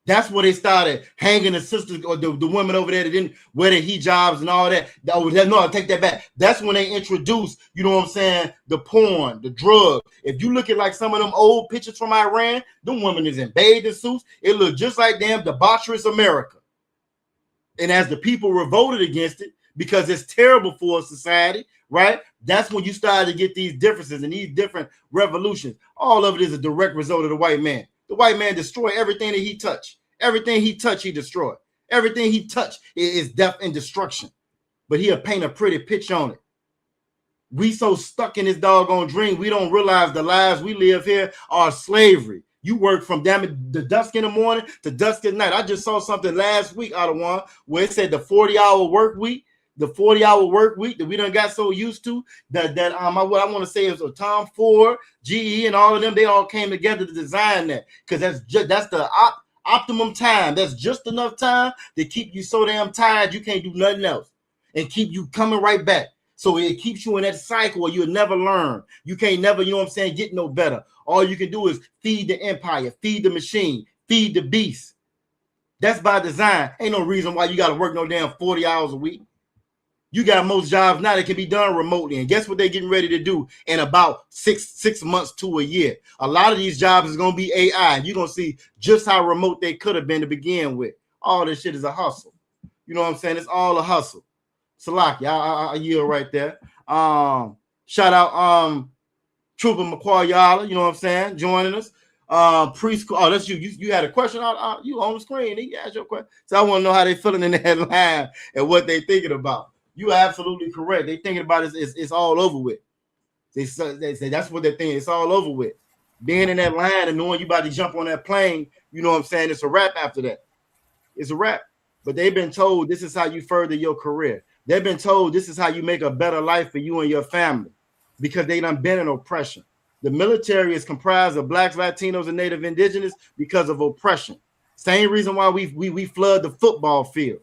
Speaker 9: That's where they started hanging the sisters or the women over there that didn't wear their hijabs and all that. No, I take that back. That's when they introduced, you know what I'm saying, the porn, the drug. If you look at like some of them old pictures from Iran, them women is in bathing suits. It looked just like damn debaucherous America. And as the people revolted against it, because it's terrible for a society, right? That's when you started to get these differences and these different revolutions. All of it is a direct result of the white man. The white man destroyed everything that he touched. Everything he touched, he destroyed. Everything he touched is death and destruction. But he'll paint a pretty picture on it. We so stuck in this doggone dream, we don't realize the lives we live here are slavery. You work from the dusk in the morning to dusk at night. I just saw something last week out of one where it said the 40-hour work week. The 40-hour work week that we done got so used to what I want to say is Tom Ford, GE, and all of them, they all came together to design that because that's the optimum time. That's just enough time to keep you so damn tired you can't do nothing else and keep you coming right back. So it keeps you in that cycle where you'll never learn. You can't never, you know what I'm saying, get no better. All you can do is feed the empire, feed the machine, feed the beast. That's by design. Ain't no reason why you got to work no damn 40 hours a week. You got most jobs now that can be done remotely. And guess what they're getting ready to do in about six months to a year? A lot of these jobs is going to be AI. You're going to see just how remote they could have been to begin with. All this shit is a hustle. You know what I'm saying? It's all a hustle. Salaki, I yield right there. Shout out Trooper McQuarrie, you know what I'm saying, joining us. Preschool. Oh, that's you. You had a question. You on the screen. He asked your question. So I want to know how they feeling in that line and what they thinking about. You are absolutely correct. They thinking about it's all over with. They say that's what they're thinking. It's all over with. Being in that line and knowing you about to jump on that plane, you know what I'm saying? It's a wrap after that. It's a wrap. But they've been told this is how you further your career. They've been told this is how you make a better life for you and your family because they done been in oppression. The military is comprised of blacks, Latinos, and Native Indigenous because of oppression. Same reason why we flood the football field.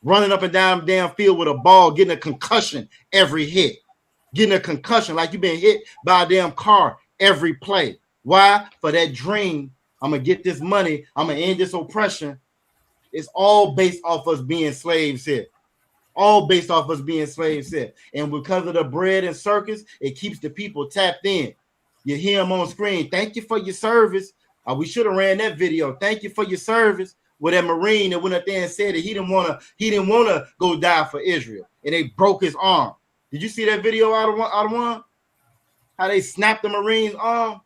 Speaker 9: Running up and down the damn field with a ball, getting a concussion every hit. Getting a concussion like you've been hit by a damn car every play. Why? For that dream. I'm going to get this money. I'm going to end this oppression. It's all based off us being slaves here. All based off us being slaves here. And because of the bread and circus, it keeps the people tapped in. You hear them on screen. Thank you for your service. We should have ran that video. Thank you for your service. With that Marine that went up there and said that he didn't want to go die for Israel, and they broke his arm. Did you see that video out of one? How they snapped the Marine's arm?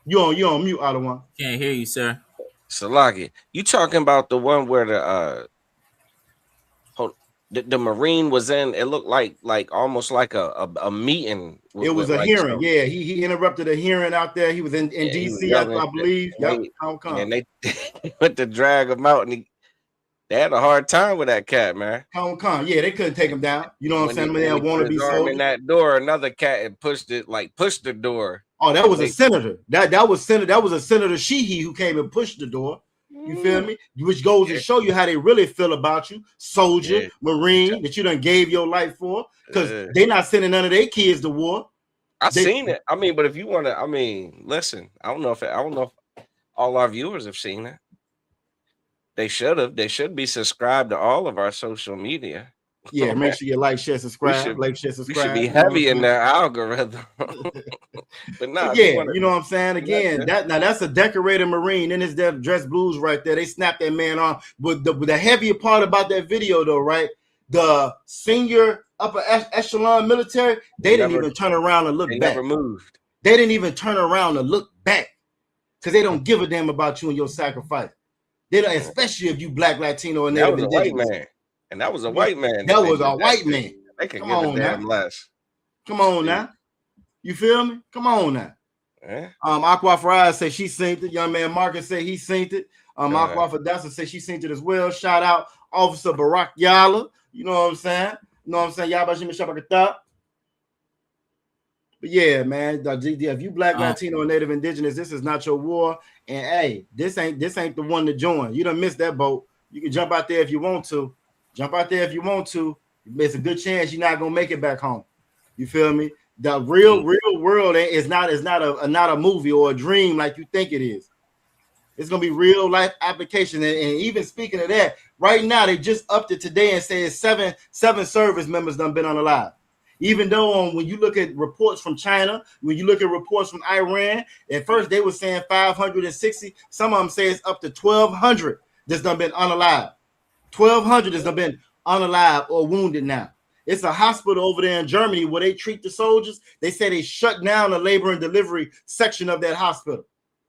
Speaker 9: You on mute, out of one.
Speaker 5: Can't hear you, sir.
Speaker 6: Salaki, you talking about the one where the Marine was in? It looked like almost like a meeting.
Speaker 9: It was a hearing. Yeah, he interrupted a hearing out there. He was in DC, I believe.
Speaker 6: And they went to drag him out, and they had a hard time with that cat, man.
Speaker 9: Con. Yeah, they couldn't take him down. You know what I'm saying? They want to be sold
Speaker 6: in that door. Another cat and pushed the door.
Speaker 9: Oh, that was a senator. That was a Senator Sheehy who came and pushed the door. You feel me? Which goes to show you how they really feel about you, soldier, Marine, that you done gave your life for, because they not sending none of their kids to war.
Speaker 6: I seen it. I mean, but if you want to, listen. I don't know if all our viewers have seen it. They should have. They should be subscribed to all of our social media.
Speaker 9: Yeah, make sure you like, share, subscribe.
Speaker 6: should-
Speaker 9: Like, share,
Speaker 6: We
Speaker 9: subscribe.
Speaker 6: should be
Speaker 9: You know what I'm
Speaker 6: heavy in
Speaker 9: saying?
Speaker 6: that algorithm. But nah,
Speaker 9: But
Speaker 6: if you
Speaker 9: yeah,
Speaker 6: wanna-
Speaker 9: you know what I'm saying? Again, that's a decorated Marine in his dress blues right there. They snapped that man on. But the heavier part about that video, though, right? The senior upper echelon military, they didn't even turn around and look
Speaker 6: they
Speaker 9: back.
Speaker 6: never moved.
Speaker 9: They didn't even turn around and look back because they don't give a damn about you and your sacrifice. They don't, especially if you Black, Latino, and
Speaker 6: That
Speaker 9: Native
Speaker 6: was a white
Speaker 9: Indigenous.
Speaker 6: man, and that was a white man.
Speaker 9: That
Speaker 6: they
Speaker 9: was
Speaker 6: did
Speaker 9: a white
Speaker 6: to.
Speaker 9: man.
Speaker 6: They can
Speaker 9: Come
Speaker 6: give a
Speaker 9: on
Speaker 6: damn
Speaker 9: now.
Speaker 6: less.
Speaker 9: Come on now. You feel me? Come on now.
Speaker 6: Yeah.
Speaker 9: Aqua Fries said she synced it. Young man Marcus said he synced it. Aqua Fadasa said she synced it as well. Shout out Officer Barack Yala. You know what I'm saying? You know what I'm saying? Yaba Shimmy Shabakata. But yeah, man, if you Black, Latino, and Native Indigenous, this is not your war. And hey, this ain't the one to join. You done missed that boat. You can jump out there if you want to. Jump out there if you want to. It's a good chance you're not gonna make it back home. You feel me? The real world is not a movie or a dream like you think it is. It's gonna be real life application. And even speaking of that, right now they just upped it today and said seven service members done been unalive. Even though when you look at reports from China, when you look at reports from Iran, at first they were saying 560. Some of them say it's up to 1,200 that's done been unalive. 1,200 has done been unalive or wounded now. It's a hospital over there in Germany where they treat the soldiers. They say they shut down the labor and delivery section of that hospital.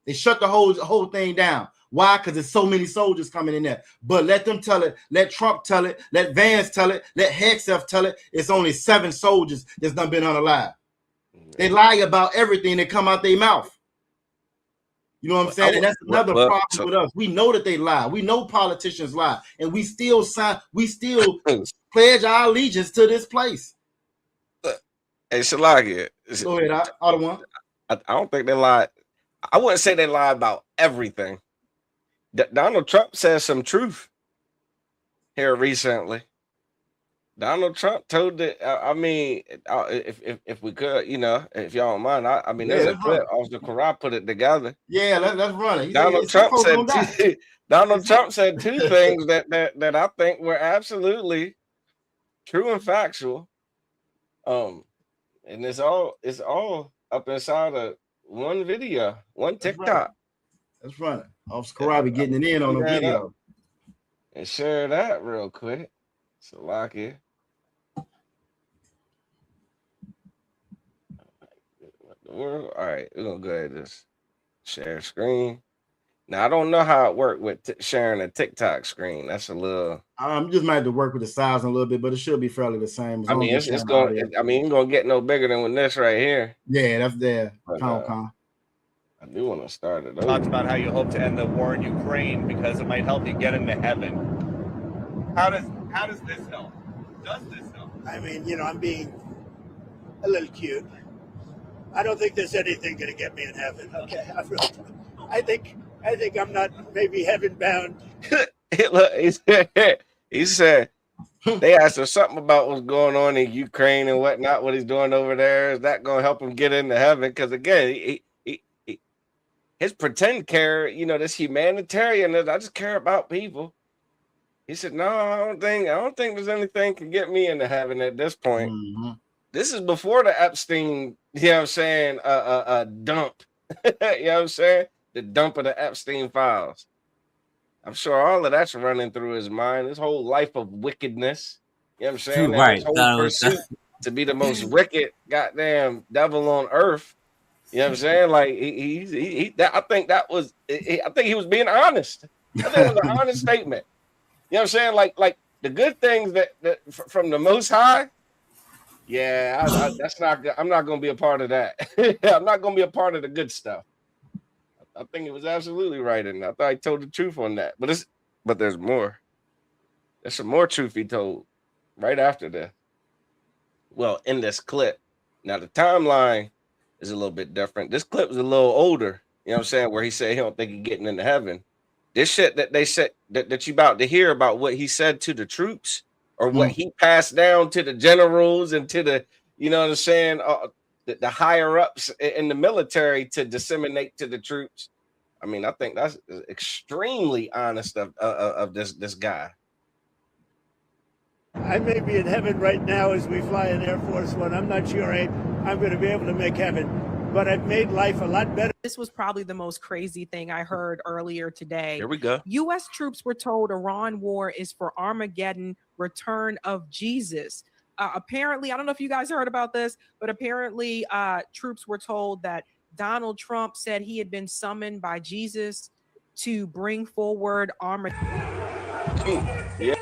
Speaker 9: They shut the whole thing down. Why? Because there's so many soldiers coming in there. But let them tell it. Let Trump tell it. Let Vance tell it. Let Hegseth tell it. It's only 7 soldiers that's done been unalive. They lie about everything that come out their mouth. You know what I'm saying? And that's another problem with us. We know that they lie. We know politicians lie. And we still pledge our allegiance to this place.
Speaker 6: Hey, Shalagia.
Speaker 9: Go ahead, Ottawa.
Speaker 6: I don't think they lied. I wouldn't say they lied about everything. Donald Trump said some truth here recently. Donald Trump told that. I mean, if we could, if y'all don't mind, I mean, there's a clip. Officer Carra put it together.
Speaker 9: Yeah, let's run it.
Speaker 6: Donald Trump said two things that I think were absolutely true and factual. And it's all up inside of one video, one TikTok.
Speaker 9: Let's run it. Officer Carra be getting it in on the video.
Speaker 6: And share that real quick. So lock it. All right, we're gonna go ahead and just share screen. Now I don't know how it worked with sharing a TikTok screen. That's a little.
Speaker 9: Just might have to work with the size a little bit, but it should be fairly the same.
Speaker 6: I mean, it's going. I mean, it's gonna get no bigger than with this right here.
Speaker 9: Yeah, that's there.
Speaker 6: I do want to start it.
Speaker 11: Talks about how you hope to end the war in Ukraine because it might help you get into heaven. How does this help? Does this help?
Speaker 12: I mean, I'm being a little cute. I don't think there's anything going to get me in heaven. Okay, I think I'm not maybe heaven bound.
Speaker 6: Look, he said they asked him something about what's going on in Ukraine and whatnot, what he's doing over there. Is that going to help him get into heaven? Because again, his pretend care, this humanitarian. I just care about people. He said, "No, I don't think there's anything can get me into heaven at this point."
Speaker 9: Mm-hmm.
Speaker 6: This is before the Epstein, dump. You know what I'm saying? The dump of the Epstein files. I'm sure all of that's running through his mind. His whole life of wickedness. You know what I'm saying?
Speaker 5: Right.
Speaker 6: His whole pursuit to be the most wicked goddamn devil on earth. You know what I'm saying? Like I think he was being honest. I think it was an honest statement. You know what I'm saying? Like the good things that from the Most High. Yeah, that's not good. I'm not going to be a part of that. I'm not going to be a part of the good stuff. I think it was absolutely right, and I thought he told the truth on that. But there's more. There's some more truth he told right after that. Well, in this clip. Now the timeline is a little bit different. This clip is a little older. You know what I'm saying? Where he said he don't think he's getting into heaven. This shit that they said that you about to hear about what he said to the troops. Or what he passed down to the generals and to the, you know what I'm saying, the higher ups in the military to disseminate to the troops. I mean, I think that's extremely honest of this guy.
Speaker 12: I may be in heaven right now as we fly in Air Force One. I'm not sure I'm going to be able to make heaven, but I've made life a lot better.
Speaker 7: This was probably the most crazy thing I heard earlier today.
Speaker 6: Here we go.
Speaker 7: U.S. troops were told Iran war is for Armageddon, return of Jesus. Apparently, I don't know if you guys heard about this, but apparently troops were told that Donald Trump said he had been summoned by Jesus to bring forward Armageddon.
Speaker 6: Yeah,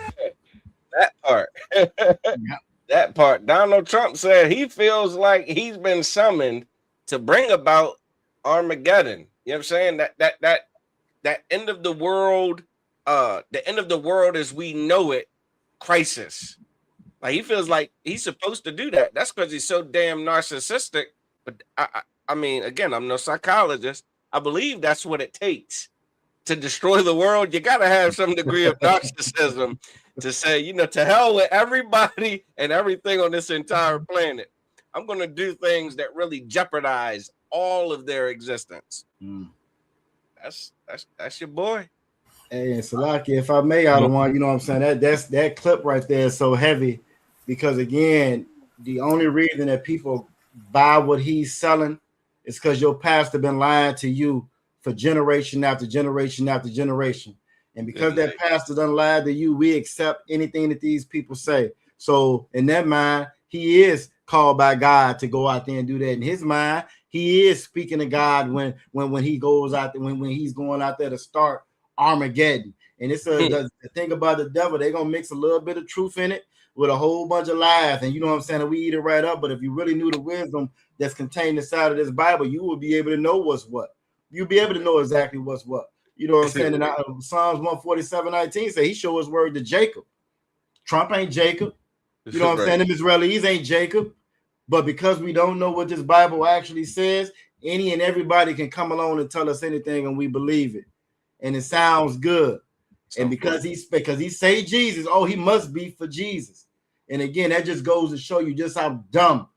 Speaker 6: that part. That part. Donald Trump said he feels like he's been summoned to bring about Armageddon. You know what I'm saying? That end of the world, the end of the world as we know it, crisis. Like he feels like he's supposed to do that. That's because he's so damn narcissistic. But I mean, again, I'm no psychologist. I believe that's what it takes to destroy the world. You gotta have some degree of narcissism to say, you know, to hell with everybody and everything on this entire planet. I'm gonna do things that really jeopardize all of their existence. That's your boy.
Speaker 9: Hey, and Salaki, if I may, I don't want, you know what I'm saying? That clip right there is so heavy because again, the only reason that people buy what he's selling is because your pastor been lying to you for generation after generation after generation. And because that pastor done lied to you, we accept anything that these people say. So in that mind, he is called by God to go out there and do that. In his mind, he is speaking to God when he goes out there, when he's going out there to start Armageddon. And it's the thing about the devil, they're gonna mix a little bit of truth in it with a whole bunch of lies. And you know what I'm saying? We eat it right up. But if you really knew the wisdom that's contained inside of this Bible, you would be able to know what's what. You'll be able to know exactly what's what. You know what I'm saying? And Psalms 147:19 say he showed his word to Jacob. Trump ain't Jacob. You know what I'm saying? Them Israelis ain't Jacob. But because we don't know what this Bible actually says, any and everybody can come along and tell us anything and we believe it. And it sounds good. And because he say Jesus, oh, he must be for Jesus. And again, that just goes to show you just how dumb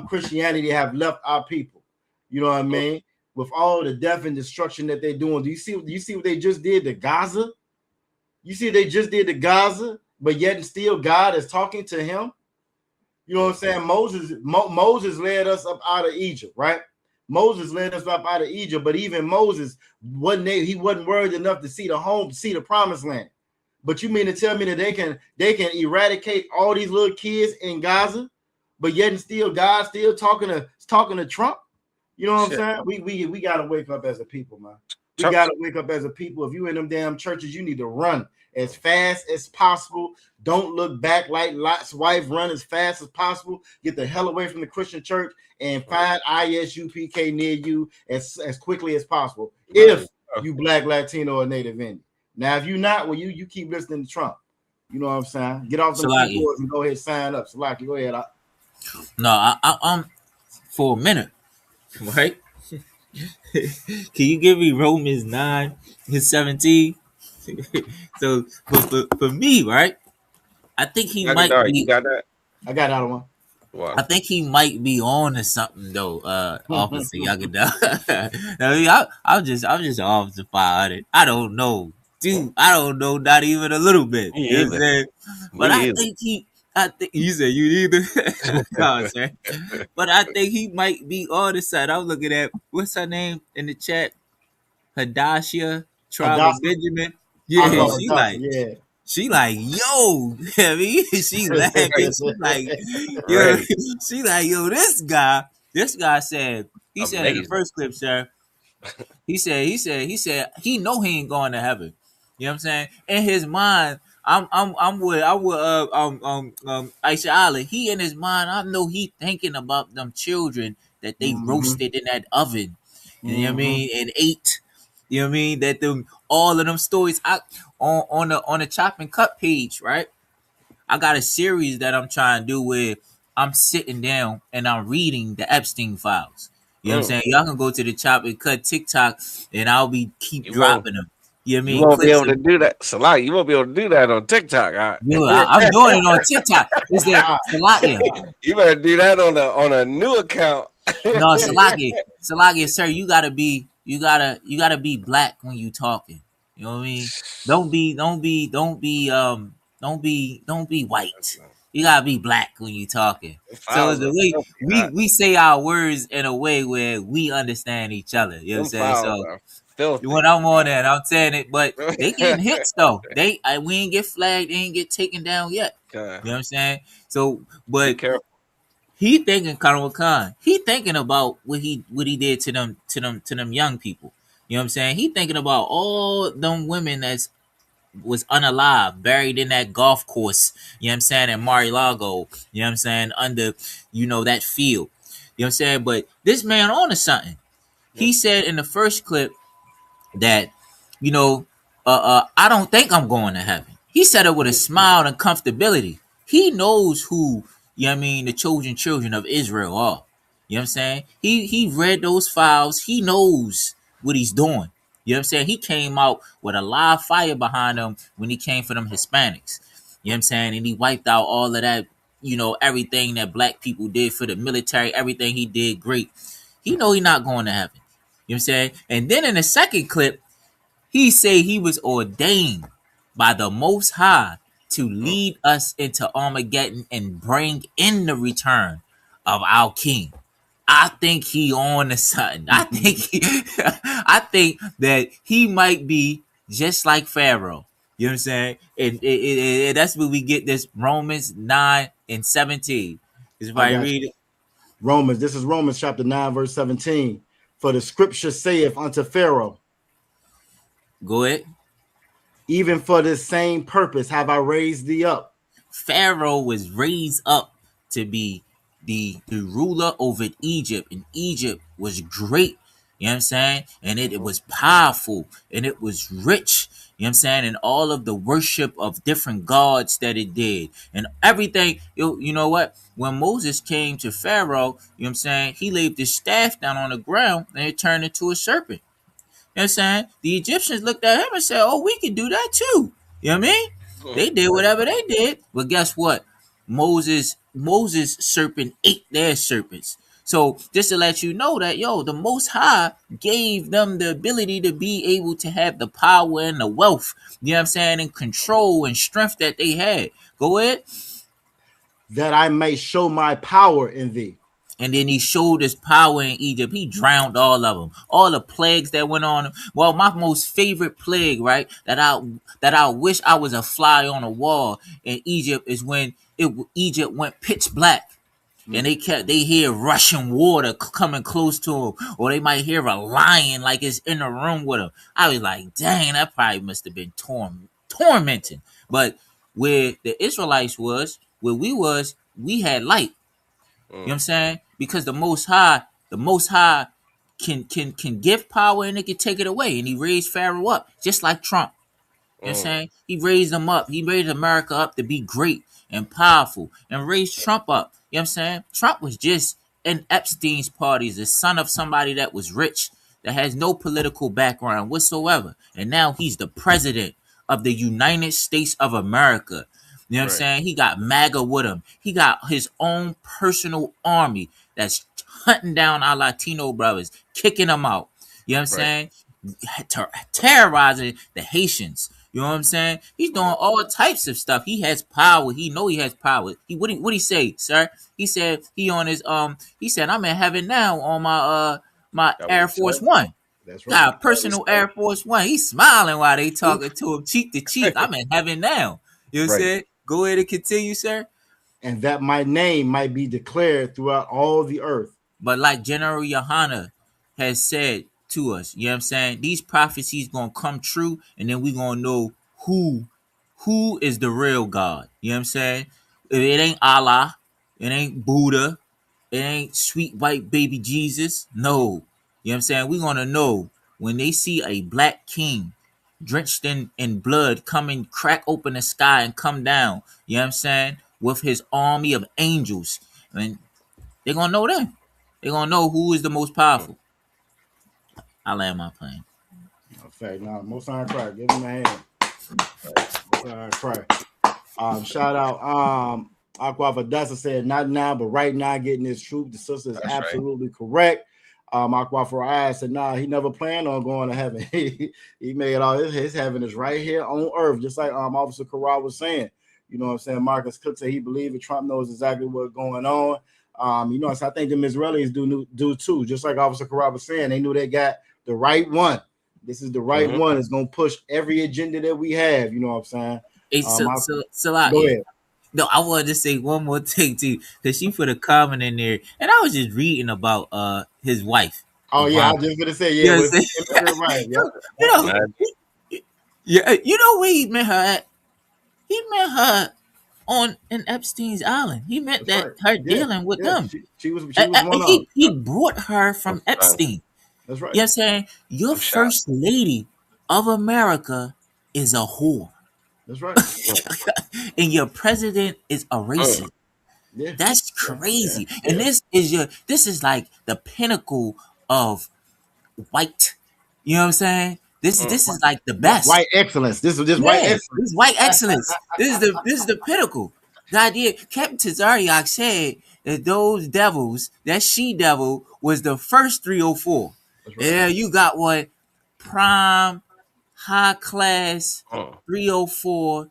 Speaker 9: Christianity have left our people. You know what I mean? With all the death and destruction that they're doing. Do you see what they just did to Gaza? You see they just did to Gaza, but yet and still God is talking to him. You know what I'm saying? Moses led us up out of Egypt, right? Moses led us up out of Egypt, but even Moses he wasn't worthy enough to see the promised land. But you mean to tell me that they can eradicate all these little kids in Gaza, but yet and still God still talking to Trump? You know what I'm saying? We gotta wake up as a people, man. We gotta wake up as a people. If you in them damn churches, you need to run as fast as possible. Don't look back like Lot's wife. Run as fast as possible. Get the hell away from the Christian church and find ISUPK near you as quickly as possible. If you Black, Latino, or Native Indian. Now, if you're not, well, you keep listening to Trump. You know what I'm saying? Get off the boards and go ahead and sign up. Salaki, go ahead.
Speaker 5: No, I'm for a minute, right? Can you give me Romans 9:17? So for me, right? I think he might be.
Speaker 6: You got that?
Speaker 9: I got that one.
Speaker 6: Wow.
Speaker 5: I think he might be on to something though, Officer Yagada. I mean, I'm just Officer 500. I don't know, dude. I don't know, not even a little bit. You know what I'm saying? But I think you said you either. No, sir. But I think he might be on the side. I'm looking at what's her name in the chat, Hadashia Tribe of Benjamin. Yeah, she like, yo, I mean, she laughing. She like, yo, she like, yo, this guy said, he said in the first clip, sir, he said, he know he ain't going to heaven. You know what I'm saying? In his mind, I'm with Aisha Ali. He in his mind, I know he thinking about them children that they roasted in that oven. You know what I mean? And ate. You know what I mean? That them all of them stories on the Chop and Cut page, right? I got a series that I'm trying to do where I'm sitting down and I'm reading the Epstein files. You know what I'm saying? Y'all can go to the Chop and Cut TikTok and I'll keep dropping them. You know what I mean?
Speaker 6: You won't be able to do that. Salaki, you won't be able to do that on TikTok. Right?
Speaker 5: Yeah, I'm doing it on TikTok. It's that Salaki.
Speaker 6: You better do that on a new account.
Speaker 5: No, Salaki, sir, you gotta be black when you talking. You know what I mean? Don't be Don't be white. You gotta be black when you talking. So
Speaker 6: Fouls
Speaker 5: the
Speaker 6: are
Speaker 5: way
Speaker 6: filthy.
Speaker 5: we say our words in a way where we understand each other. You know what I'm
Speaker 6: Them
Speaker 5: saying?
Speaker 6: fouls
Speaker 5: So
Speaker 6: are filthy.
Speaker 5: when I'm on that, I'm saying it, but they getting hits though. We ain't get flagged, they ain't get taken down yet.
Speaker 6: Okay.
Speaker 5: You know what I'm saying? So,
Speaker 6: Be
Speaker 5: but
Speaker 6: careful.
Speaker 5: he thinking Karma Khan. He thinking about what he did to them young people. You know what I'm saying? He thinking about all them women that's was unalive, buried in that golf course, you know what I'm saying, in Mar-a-Lago, you know what I'm saying, under, that field. You know what I'm saying? But this man on to something. He said in the first clip that, I don't think I'm going to heaven. He said it with a smile and comfortability. He knows who, the chosen children of Israel are. You know what I'm saying? He read those files. He knows what he's doing. You know what I'm saying? He came out with a live fire behind him when he came for them Hispanics. You know what I'm saying? And he wiped out all of that, everything that black people did for the military, everything he did great. He know he not going to heaven. You know what I'm saying? And then in the second clip, he said he was ordained by the Most High to lead us into Armageddon and bring in the return of our King. I think he on to something. I think that he might be just like Pharaoh. You know what I'm saying? And that's where we get this Romans 9:17. If I read it.
Speaker 9: Romans, this is Romans chapter 9, verse 17. For the scripture saith unto Pharaoh,
Speaker 5: go ahead.
Speaker 9: Even for this same purpose have I raised thee up.
Speaker 5: Pharaoh was raised up to be the ruler over Egypt, and Egypt was great. You know what I'm saying? And it was powerful and it was rich. You know what I'm saying? And all of the worship of different gods that it did and everything. You know what? When Moses came to Pharaoh, you know what I'm saying? He laid his staff down on the ground and it turned into a serpent. You know what I'm saying? The Egyptians looked at him and said, oh, we can do that too. You know what I mean? They did whatever they did. But guess what? Moses' serpent ate their serpents. So just to let you know that, the Most High gave them the ability to be able to have the power and the wealth, you know what I'm saying, and control and strength that they had. Go ahead.
Speaker 9: That I may show my power in thee.
Speaker 5: And then he showed his power in Egypt. He drowned all of them. All the plagues that went on. Well, my most favorite plague, right, that I wish I was a fly on a wall in Egypt is when Egypt went pitch black. And they hear rushing water coming close to them, or they might hear a lion like it's in the room with them. I was like, dang, that probably must have been tormenting. But where the Israelites was, where we had light. You know what I'm saying? Because the Most High can give power and it can take it away. And he raised Pharaoh up, just like Trump. You know what I'm saying? He raised them up. He raised America up to be great and powerful and raised Trump up. You know what I'm saying? Trump was just in Epstein's parties, the son of somebody that was rich, that has no political background whatsoever. And now he's the president of the United States of America. You know what I'm saying? He got MAGA with him. He got his own personal army that's hunting down our Latino brothers, kicking them out. You know what I'm saying? Terrorizing the Haitians. You know what I'm saying? He's doing all types of stuff. He has power. He know he has power. What he say, sir? He said he on his he said, I'm in heaven now on my Air Force One.
Speaker 9: That's right.
Speaker 5: Got a personal Air Force One. He's smiling while they talking to him cheek to cheek. I'm in heaven now. You know what I'm saying? Go ahead and continue, sir.
Speaker 9: And that my name might be declared throughout all the earth.
Speaker 5: But like General Yohana has said to us, you know what I'm saying? These prophecies gonna come true, and then we gonna know who is the real God. You know what I'm saying? If it ain't Allah, it ain't Buddha, it ain't sweet white baby Jesus. No. You know what I'm saying? We're gonna know when they see a black king drenched in blood come and crack open the sky and come down, you know what I'm saying, with his army of angels. And they're gonna know then. They're gonna know who is the most powerful. I land my plane.
Speaker 9: In fact, now Most High Cry, give him a hand. Most High Cry. Shout out Aqua Vadessa said not now, but right now getting his troop. The sister is absolutely correct. Aqua Farai said, nah, he never planned on going to heaven. He made all his heaven is right here on earth, just like Officer Corral was saying. You know what I'm saying? Marcus Cook said he believes it. Trump knows exactly what's going on. You know, so I think the Israelis do too. Just like Officer Karab was saying, they knew they got the right one. This is the right one. It's gonna push every agenda that we have. You know what I'm saying?
Speaker 5: Hey,
Speaker 9: Go ahead.
Speaker 5: No, I wanted to say one more thing too, because she put a comment in there, and I was just reading about his wife.
Speaker 9: Oh yeah, I was just gonna say yeah,
Speaker 5: you know,
Speaker 9: right.
Speaker 5: Yeah, you know where he met her at? He met her in Epstein's Island. He met her dealing with them.
Speaker 9: She was one of
Speaker 5: he brought her from Epstein.
Speaker 9: That's right.
Speaker 5: You know what I'm saying? Your first lady of America is a whore.
Speaker 9: That's right.
Speaker 5: And your president is a racist.
Speaker 9: Yeah.
Speaker 5: That's crazy. Yeah. And this is like the pinnacle of white. You know what I'm saying? This is like the best.
Speaker 9: White excellence. This is white excellence.
Speaker 5: This is white excellence. This is the pinnacle. The idea, Captain Tazariak said that those devils, that she devil, was the first 304. Right. Yeah, you got what? Prime, high class, 304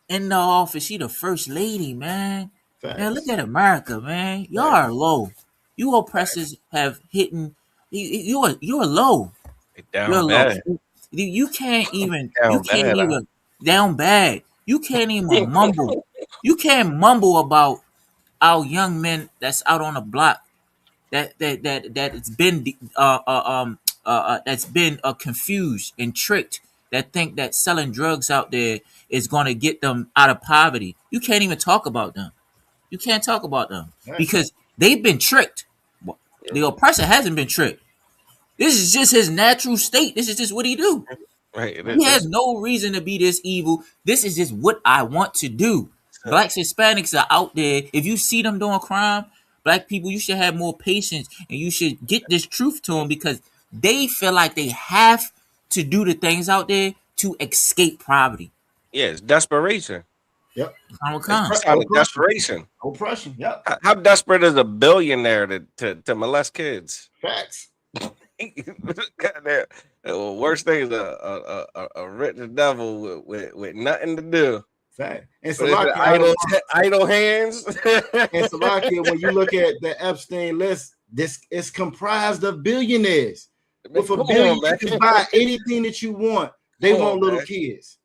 Speaker 5: in the office. She the first lady, man. Thanks. Man, look at America, man. Y'all are low. You oppressors have hidden. You're low. You're low. You can't even. Down bad. You can't even mumble. You can't mumble about our young men that's out on the block that's been confused and tricked, that think that selling drugs out there is going to get them out of poverty. You can't even talk about them. You can't talk about them because they've been tricked. The oppressor hasn't been tricked. This is just his natural state. This is just what he do.
Speaker 6: Right.
Speaker 5: He has no reason to be this evil. This is just what I want to do. Blacks, Hispanics are out there. If you see them doing crime, black people, you should have more patience and you should get this truth to them because they feel like they have to do the things out there to escape poverty.
Speaker 6: Yeah, it's desperation.
Speaker 9: Yep.
Speaker 6: Desperation.
Speaker 9: Oppression. Yep.
Speaker 6: How desperate is a billionaire to molest kids?
Speaker 9: Facts.
Speaker 6: Goddamn. The worst thing is a rich devil with nothing to do.
Speaker 9: Fact. And
Speaker 6: idle hands.
Speaker 9: And Slovakia, when you look at the Epstein list, this is comprised of billionaires. With $1 billion, you can buy anything that you want. They want little kids.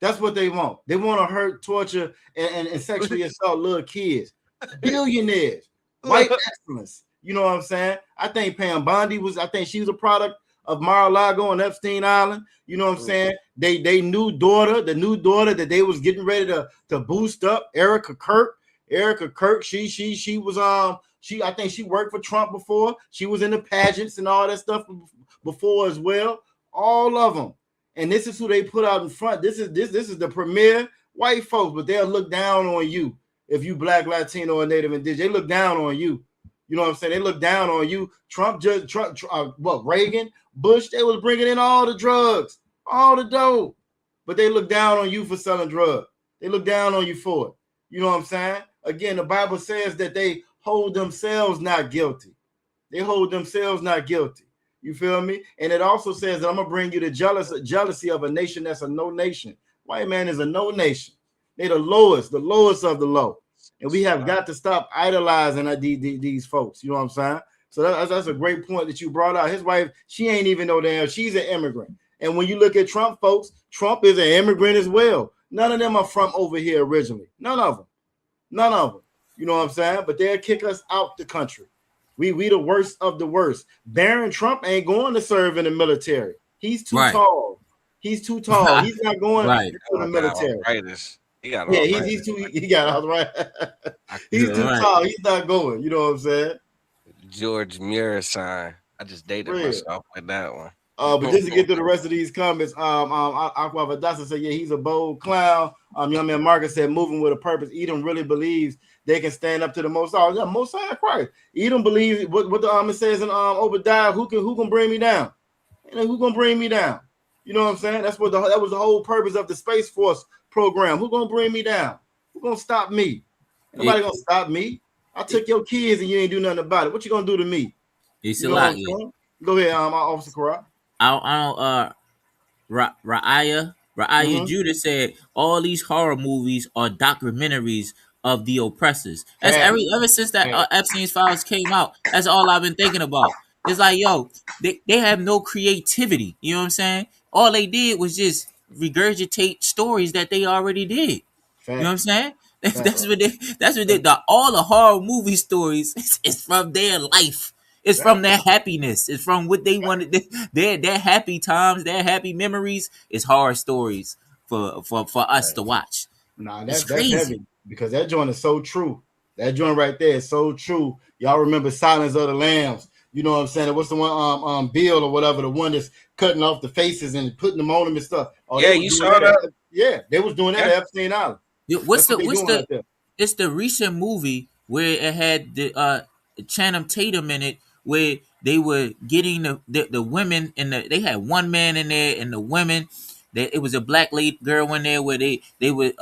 Speaker 9: That's what they want. They want to hurt, torture, and sexually assault little kids. Billionaires. White excellence. You know what I'm saying? I think Pam Bondi she was a product of Mar-a-Lago and Epstein Island. You know what I'm saying? The new daughter that they was getting ready to boost up, Erica Kirk. She was I think she worked for Trump before. She was in the pageants and all that stuff before as well. All of them. And this is who they put out in front. This is the premier white folks, but they'll look down on you if you Black, Latino, or Native Indigenous. They look down on you. You know what I'm saying? They look down on you. Reagan, Bush, they was bringing in all the drugs, all the dope, but they look down on you for selling drugs. They look down on you for it. You know what I'm saying? Again, the Bible says that they hold themselves not guilty. They hold themselves not guilty. You feel me? And it also says that I'm gonna bring you the jealousy of a nation that's a no nation. White man is a no nation. They're the lowest of the low. And we have got to stop idolizing these folks. You know what I'm saying? So that's a great point that you brought out. His wife, she ain't even no damn, she's an immigrant. And when you look at Trump, folks, Trump is an immigrant as well. None of them are from over here originally. None of them. You know what I'm saying? But they'll kick us out the country. We the worst of the worst. Barron Trump ain't going to serve in the military. He's too tall. He's too tall. He's not going to the military. He got arthritis. He's too tall. He's not going. You know what I'm saying?
Speaker 6: George Murison. I just dated myself with that one.
Speaker 9: But just to get to the rest of these comments, Aqua Vadasa said, yeah, he's a bold clown. Young man Marcus said, moving with a purpose. Edom really believes they can stand up to the Most High. Yeah, Most High Christ. Edom believes what the it says in Obadiah. Who can bring me down? Who gonna bring me down? You know what I'm saying? That was the whole purpose of the Space Force program. Who gonna bring me down? Who gonna stop me? Nobody gonna stop me. I took your kids and you ain't do nothing about it. What you gonna do to me?
Speaker 5: It's a lot.
Speaker 9: Go ahead, Officer Karat.
Speaker 5: Ra'aya Ra'aya Judah said all these horror movies are documentaries of the oppressors. That's ever since that Epstein's files came out. That's all I've been thinking about. It's like, yo, they have no creativity. You know what I'm saying? All they did was just regurgitate stories that they already did. You know what I'm saying? That's what they all the horror movie stories is from their life. It's from their happiness. It's from what they wanted. Their happy times, their happy memories is horror stories for us to watch.
Speaker 9: Nah,
Speaker 5: It's
Speaker 9: that's
Speaker 5: crazy.
Speaker 9: heavy because that joint is so true. That joint right there is so true. Y'all remember Silence of the Lambs? You know what I'm saying? What's the one Bill or whatever, the one that's cutting off the faces and putting them on them and stuff. Oh,
Speaker 6: Yeah,
Speaker 9: they was
Speaker 6: you
Speaker 9: doing
Speaker 6: saw that?
Speaker 9: Yeah, they was doing that at Epstein Island.
Speaker 5: What's
Speaker 9: That's what they
Speaker 5: the
Speaker 9: doing right there.
Speaker 5: it's the recent movie where it had the Channing Tatum in it, where they were getting the women and they had one man in there and the women. It was a black lady girl in there where they would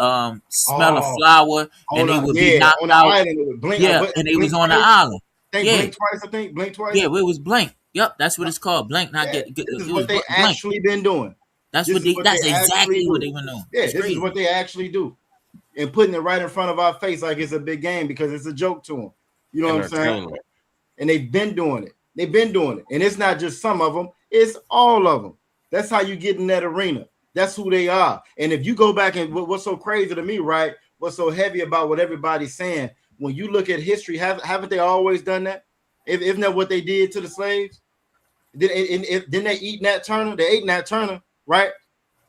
Speaker 5: smell a flower and they would be knocked
Speaker 9: on the
Speaker 5: out.
Speaker 9: island. It was Blink,
Speaker 5: And they was on the
Speaker 9: Twice.
Speaker 5: island.
Speaker 9: Blink Twice, I think. Blink Twice.
Speaker 5: Yeah, it was Blink. Yep, that's what it's called. Blink. Not
Speaker 9: Yeah,
Speaker 5: get.
Speaker 9: this is
Speaker 5: It
Speaker 9: what
Speaker 5: was
Speaker 9: they
Speaker 5: Blink.
Speaker 9: actually been doing.
Speaker 5: That's
Speaker 9: This
Speaker 5: what
Speaker 9: is
Speaker 5: they.
Speaker 9: what
Speaker 5: That's
Speaker 9: they actually
Speaker 5: exactly what
Speaker 9: do.
Speaker 5: they were doing.
Speaker 9: Yeah,
Speaker 5: It's
Speaker 9: this
Speaker 5: crazy.
Speaker 9: is what they actually do, and putting it right in front of our face like it's a big game because it's a joke to them. You know what I'm saying?
Speaker 6: Entertainment.
Speaker 9: And they've been doing it. They've been doing it, and it's not just some of them; it's all of them. That's how you get in that arena. That's who they are. And if you go back and what's so crazy to me, right? What's so heavy about what everybody's saying? When you look at history, haven't they always done that? Isn't that what they did to the slaves? Didn't they eat Nat Turner? They ate Nat Turner, right?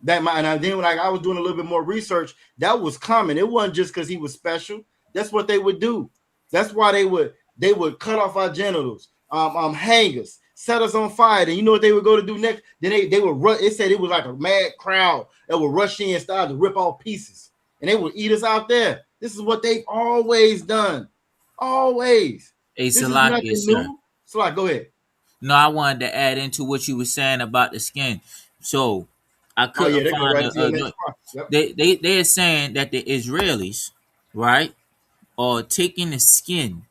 Speaker 9: Then when I was doing a little bit more research, that was common. It wasn't just because he was special. That's what they would do. That's why they would cut off our genitals, hang us, set us on fire. And you know what they would go to do next? Then they would run. It said it was like a mad crowd that would rush in and start to rip off pieces, and they would eat us out there. This is what they've always done, always.
Speaker 5: Hey,
Speaker 9: This is
Speaker 5: Salakia,
Speaker 9: nothing
Speaker 5: sir.
Speaker 9: new. Salak, go ahead.
Speaker 5: No, I wanted to add into what you were saying about the skin. So I
Speaker 9: Oh
Speaker 5: couldn't
Speaker 9: yeah, they go
Speaker 5: find
Speaker 9: right to your next part. Yep.
Speaker 5: they're saying that the Israelis, right, are taking the skin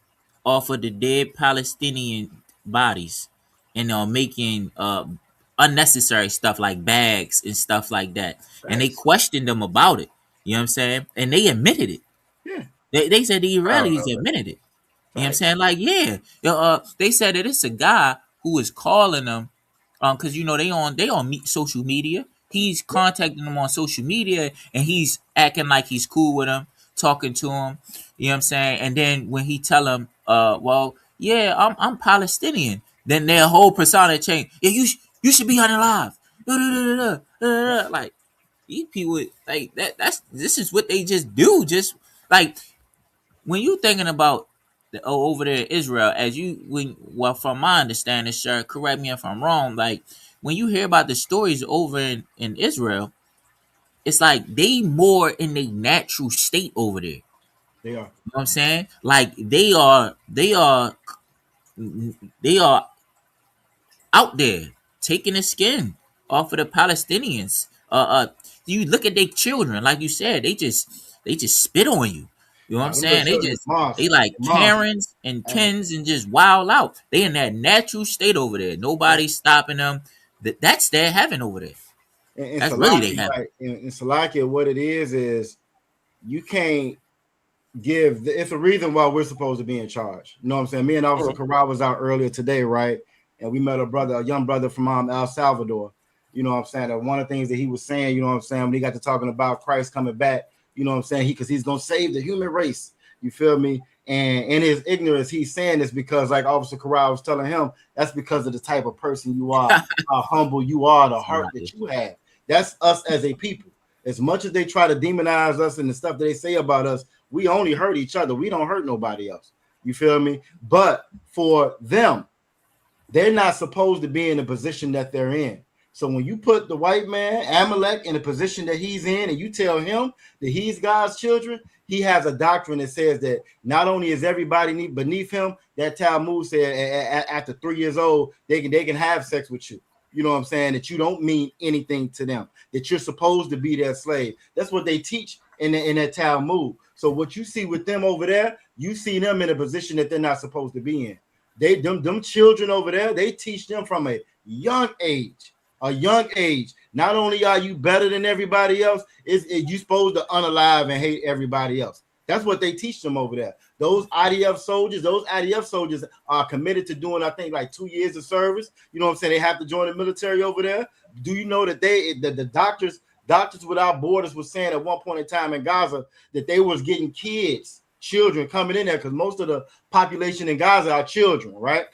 Speaker 5: off of the dead Palestinian bodies and are making unnecessary stuff like bags and stuff like that. And they questioned them about it. You know what I'm saying? And they admitted it.
Speaker 9: Yeah.
Speaker 5: They said the Israelis
Speaker 6: know.
Speaker 5: admitted it. You know what I'm saying? Like, yeah. They said that it's a guy who is calling them, because you know they on social media. He's contacting them on social media and he's acting like he's cool with them, talking to him. You know what I'm saying? And then when he tell him, well, yeah, I'm Palestinian, then their whole persona change. Yeah, you should be unalive. Like these people like that. This is what they just do. Just like when you thinking about over there in Israel, from my understanding, sir, correct me if I'm wrong. Like when you hear about the stories over in Israel, it's like they more in a natural state over there.
Speaker 9: They are.
Speaker 5: You know what I'm saying? Like they are out there taking the skin off of the Palestinians. You look at their children, like you said, they just spit on you. You know what I'm saying? They like Karens and Kens and just wild out. They in that natural state over there. Nobody's stopping them. That's their heaven over there.
Speaker 9: And
Speaker 5: That's
Speaker 9: Salakia,
Speaker 5: really their heaven.
Speaker 9: right? In Salakia, what it is you can't give. It's a reason why we're supposed to be in charge. You know what I'm saying? Me and Officer Karal was out earlier today, right? And we met a young brother from El Salvador. You know what I'm saying? And one of the things that he was saying, you know what I'm saying, when he got to talking about Christ coming back, you know what I'm saying? Because he's going to save the human race. You feel me? And in his ignorance, he's saying this because, like Officer Karal was telling him, that's because of the type of person you are, how humble you are, the heart that you have. That's us as a people. As much as they try to demonize us and the stuff that they say about us, we only hurt each other. We don't hurt nobody else. You feel me? But for them, they're not supposed to be in the position that they're in. So when you put the white man, Amalek, in the position that he's in, and you tell him that he's God's children, he has a doctrine that says that not only is everybody beneath him, that Talmud said after 3 years old, they can have sex with you. You know what I'm saying? That you don't mean anything to them, that you're supposed to be their slave. That's what they teach in that Talmud. So what you see with them over there, you see them in a position that they're not supposed to be in. Them children over there, they teach them from a young age, Not only are you better than everybody else, you supposed to unalive and hate everybody else. That's what they teach them over there. Those IDF soldiers are committed to doing, I think, like 2 years of service. You know what I'm saying? They have to join the military over there. Do you know that the Doctors Without Borders was saying at one point in time in Gaza that they was getting children coming in there, because most of the population in Gaza are children, right?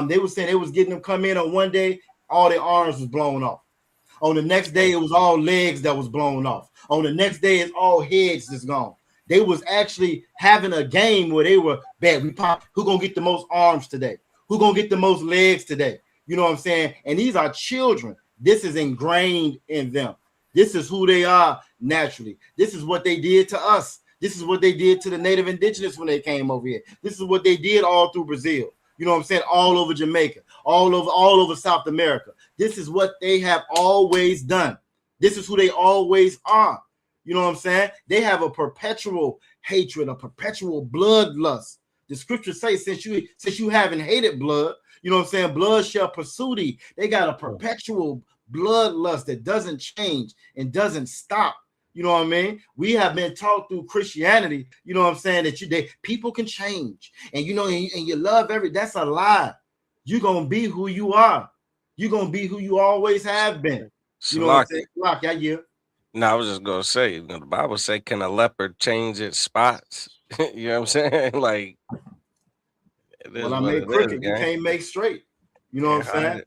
Speaker 9: They were saying they was getting them come in on one day, all their arms was blown off. On the next day, it was all legs that was blown off. On the next day, it's all heads that's gone. They was actually having a game where they were bad. Who gonna get the most arms today? Who gonna get the most legs today? You know what I'm saying? And these are children. This is ingrained in them. This is who they are naturally. This is what they did to us. This is what they did to the native indigenous when they came over here. This is what they did all through Brazil. You know what I'm saying? All over Jamaica, all over South America. This is what they have always done. This is who they always are. You know what I'm saying? They have a perpetual hatred, a perpetual bloodlust. The scriptures say, since you haven't hated blood, you know what I'm saying? Blood shall pursue thee. They got a perpetual bloodlust that doesn't change and doesn't stop. You know what I mean? We have been taught through Christianity, you know what I'm saying, that people can change. And you know, and you love that's a lie. You're gonna be who you are. You're gonna be who you always have been. You know what I'm saying? Yeah.
Speaker 6: No, I was just gonna say, you know, the Bible say, can a leopard change its spots? You know what I'm saying? Like,
Speaker 9: well, I made crooked, you can't make straight. You know what I'm saying?
Speaker 6: You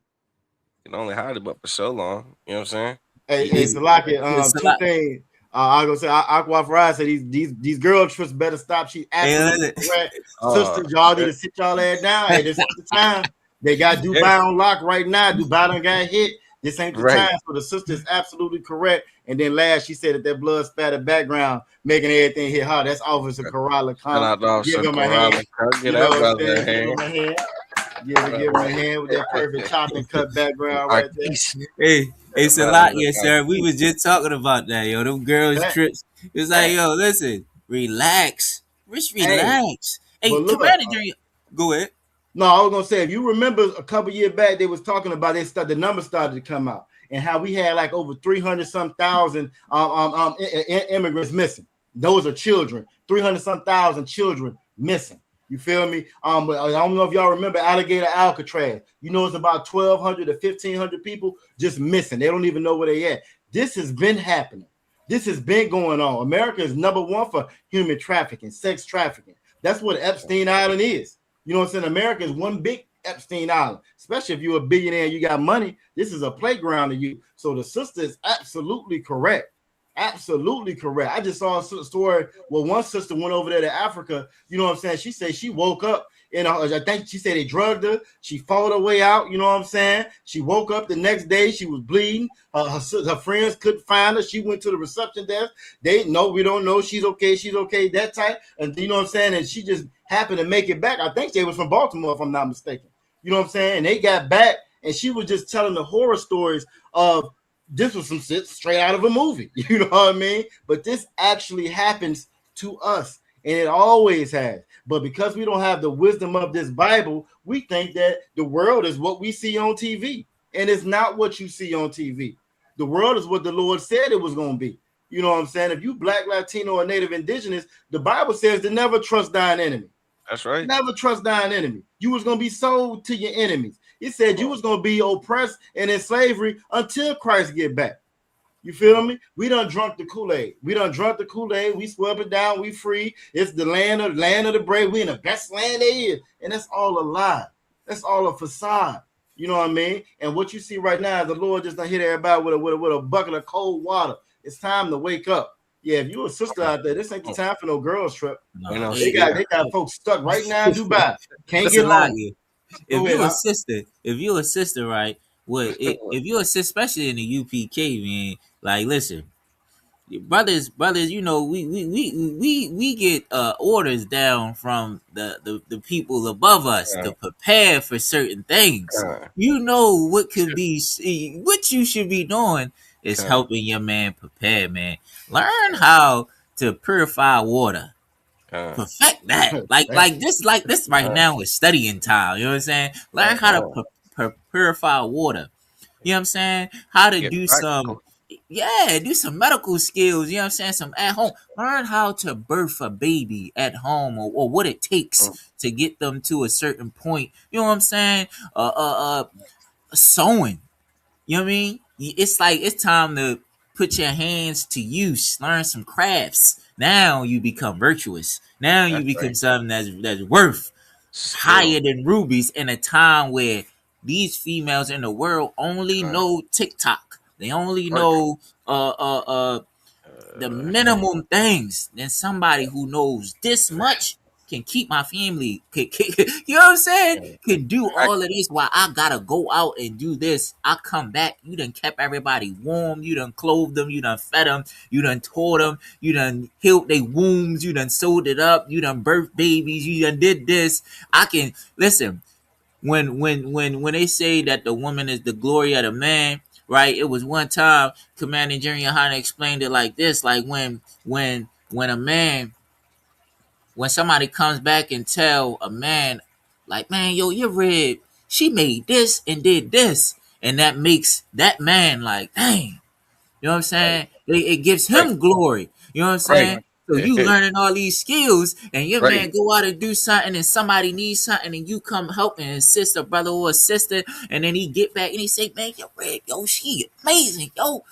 Speaker 6: can only hide it but for so long. You know what I'm saying?
Speaker 9: Hey, Salaki, two things. I was gonna say, Aqua Fry said these girl trips better stop. She absolutely correct. Sisters, y'all need to sit y'all ass down. Hey, this is the time. They got Dubai on lock right now. Dubai done got hit. This ain't the time. So the sister is absolutely correct. And then last, she said that blood spattered background making everything hit hard. That's Officer Corralla Khan. Give him a hand. Give him a hand. Give him a hand with that perfect chop and cut background right there.
Speaker 5: Hey, it's a lot, yes, sir. We was just talking about that, yo. Them girls trips. It's like, yo, listen, relax. Rich, relax. Hey, go ahead.
Speaker 9: No, I was gonna say, if you remember a couple years back, they was talking about the numbers started to come out and how we had like over 300,000 immigrants missing. Those are children. 300,000 children missing. You feel me? But I don't know if y'all remember Alligator Alcatraz. You know, it's about 1,200 to 1,500 people just missing. They don't even know where they at. This has been happening. This has been going on. America is #1 for human trafficking, sex trafficking. That's what Epstein Island is. You know what I'm saying? America is one big Epstein Island, especially if you're a billionaire and you got money. This is a playground to you. So the sister is absolutely correct. Absolutely correct. I just saw a story where one sister went over there to Africa. You know what I'm saying? She said she woke up and I think she said they drugged her. She fought her way out. You know what I'm saying? She woke up the next day. She was bleeding. Her friends couldn't find her. She went to the reception desk. We don't know. She's okay. She's okay. That type. And you know what I'm saying? And she just happened to make it back. I think they was from Baltimore, if I'm not mistaken. You know what I'm saying? And they got back and she was just telling the horror stories of this was some shit straight out of a movie. You know what I mean? But this actually happens to us, and it always has. But because we don't have the wisdom of this Bible, we think that the world is what we see on TV, and it's not what you see on TV. The world is what the Lord said it was going to be. You know what I'm saying? If you Black, Latino, or Native Indigenous, the Bible says to never trust thine enemy.
Speaker 6: That's right.
Speaker 9: Never trust thine enemy. You was going to be sold to your enemies. It said you was going to be oppressed and in slavery until Christ get back. You feel me? We done drunk the Kool-Aid. We swept it down. We free. It's the land of the brave. We in the best land there is. And that's all a lie. That's all a facade. You know what I mean? And what you see right now is the Lord just done hit everybody with a bucket of cold water. It's time to wake up. Yeah, if you a sister out there, this ain't the time for no girls trip. No, they got folks stuck right now in Dubai. Can't get along.
Speaker 5: If you're a sister, right? If you're a sister, especially in the UPK, man, like listen, brothers, you know, we get orders down from the people above us to prepare for certain things. You know what could be what you should be doing is helping your man prepare, man. Learn how to purify water. Perfect that. Like this right now is studying time. You know what I'm saying? Learn how to purify water. You know what I'm saying? How to
Speaker 6: Get
Speaker 5: do some,
Speaker 6: practical.
Speaker 5: do some medical skills. You know what I'm saying? Some at home. Learn how to birth a baby at home, or what it takes to get them to a certain point. You know what I'm saying? Sewing. You know what I mean? It's like it's time to put your hands to use, learn some crafts. Now you become virtuous. Now you
Speaker 6: That's
Speaker 5: become
Speaker 6: right.
Speaker 5: something that's worth higher
Speaker 6: Skill.
Speaker 5: than rubies in a time where these females in the world only
Speaker 6: Right.
Speaker 5: know TikTok. They only
Speaker 6: Right.
Speaker 5: know the minimum things. Then somebody who knows this much can keep my family. You know what I'm saying? Can do all of this while I gotta go out and do this. I come back. You done kept everybody warm. You done clothed them. You done fed them. You done taught them. You done healed their wounds. You done sewed it up. You done birthed babies. You done did this. I can listen. When they say that the woman is the glory of the man, right? It was one time Commander Junior Hunter explained it like this: like when a man, when somebody comes back and tell a man, like, man, yo, your rib, she made this and did this, and that makes that man like, dang. You know what I'm saying? It gives
Speaker 6: Right.
Speaker 5: him glory. You know what I'm saying?
Speaker 6: Right.
Speaker 5: So you learning all these skills, and your
Speaker 6: Right.
Speaker 5: man go out and do something, and somebody needs something, and you come help and assist a brother or a sister, and then he get back and he say, man, your red, yo, she amazing, yo,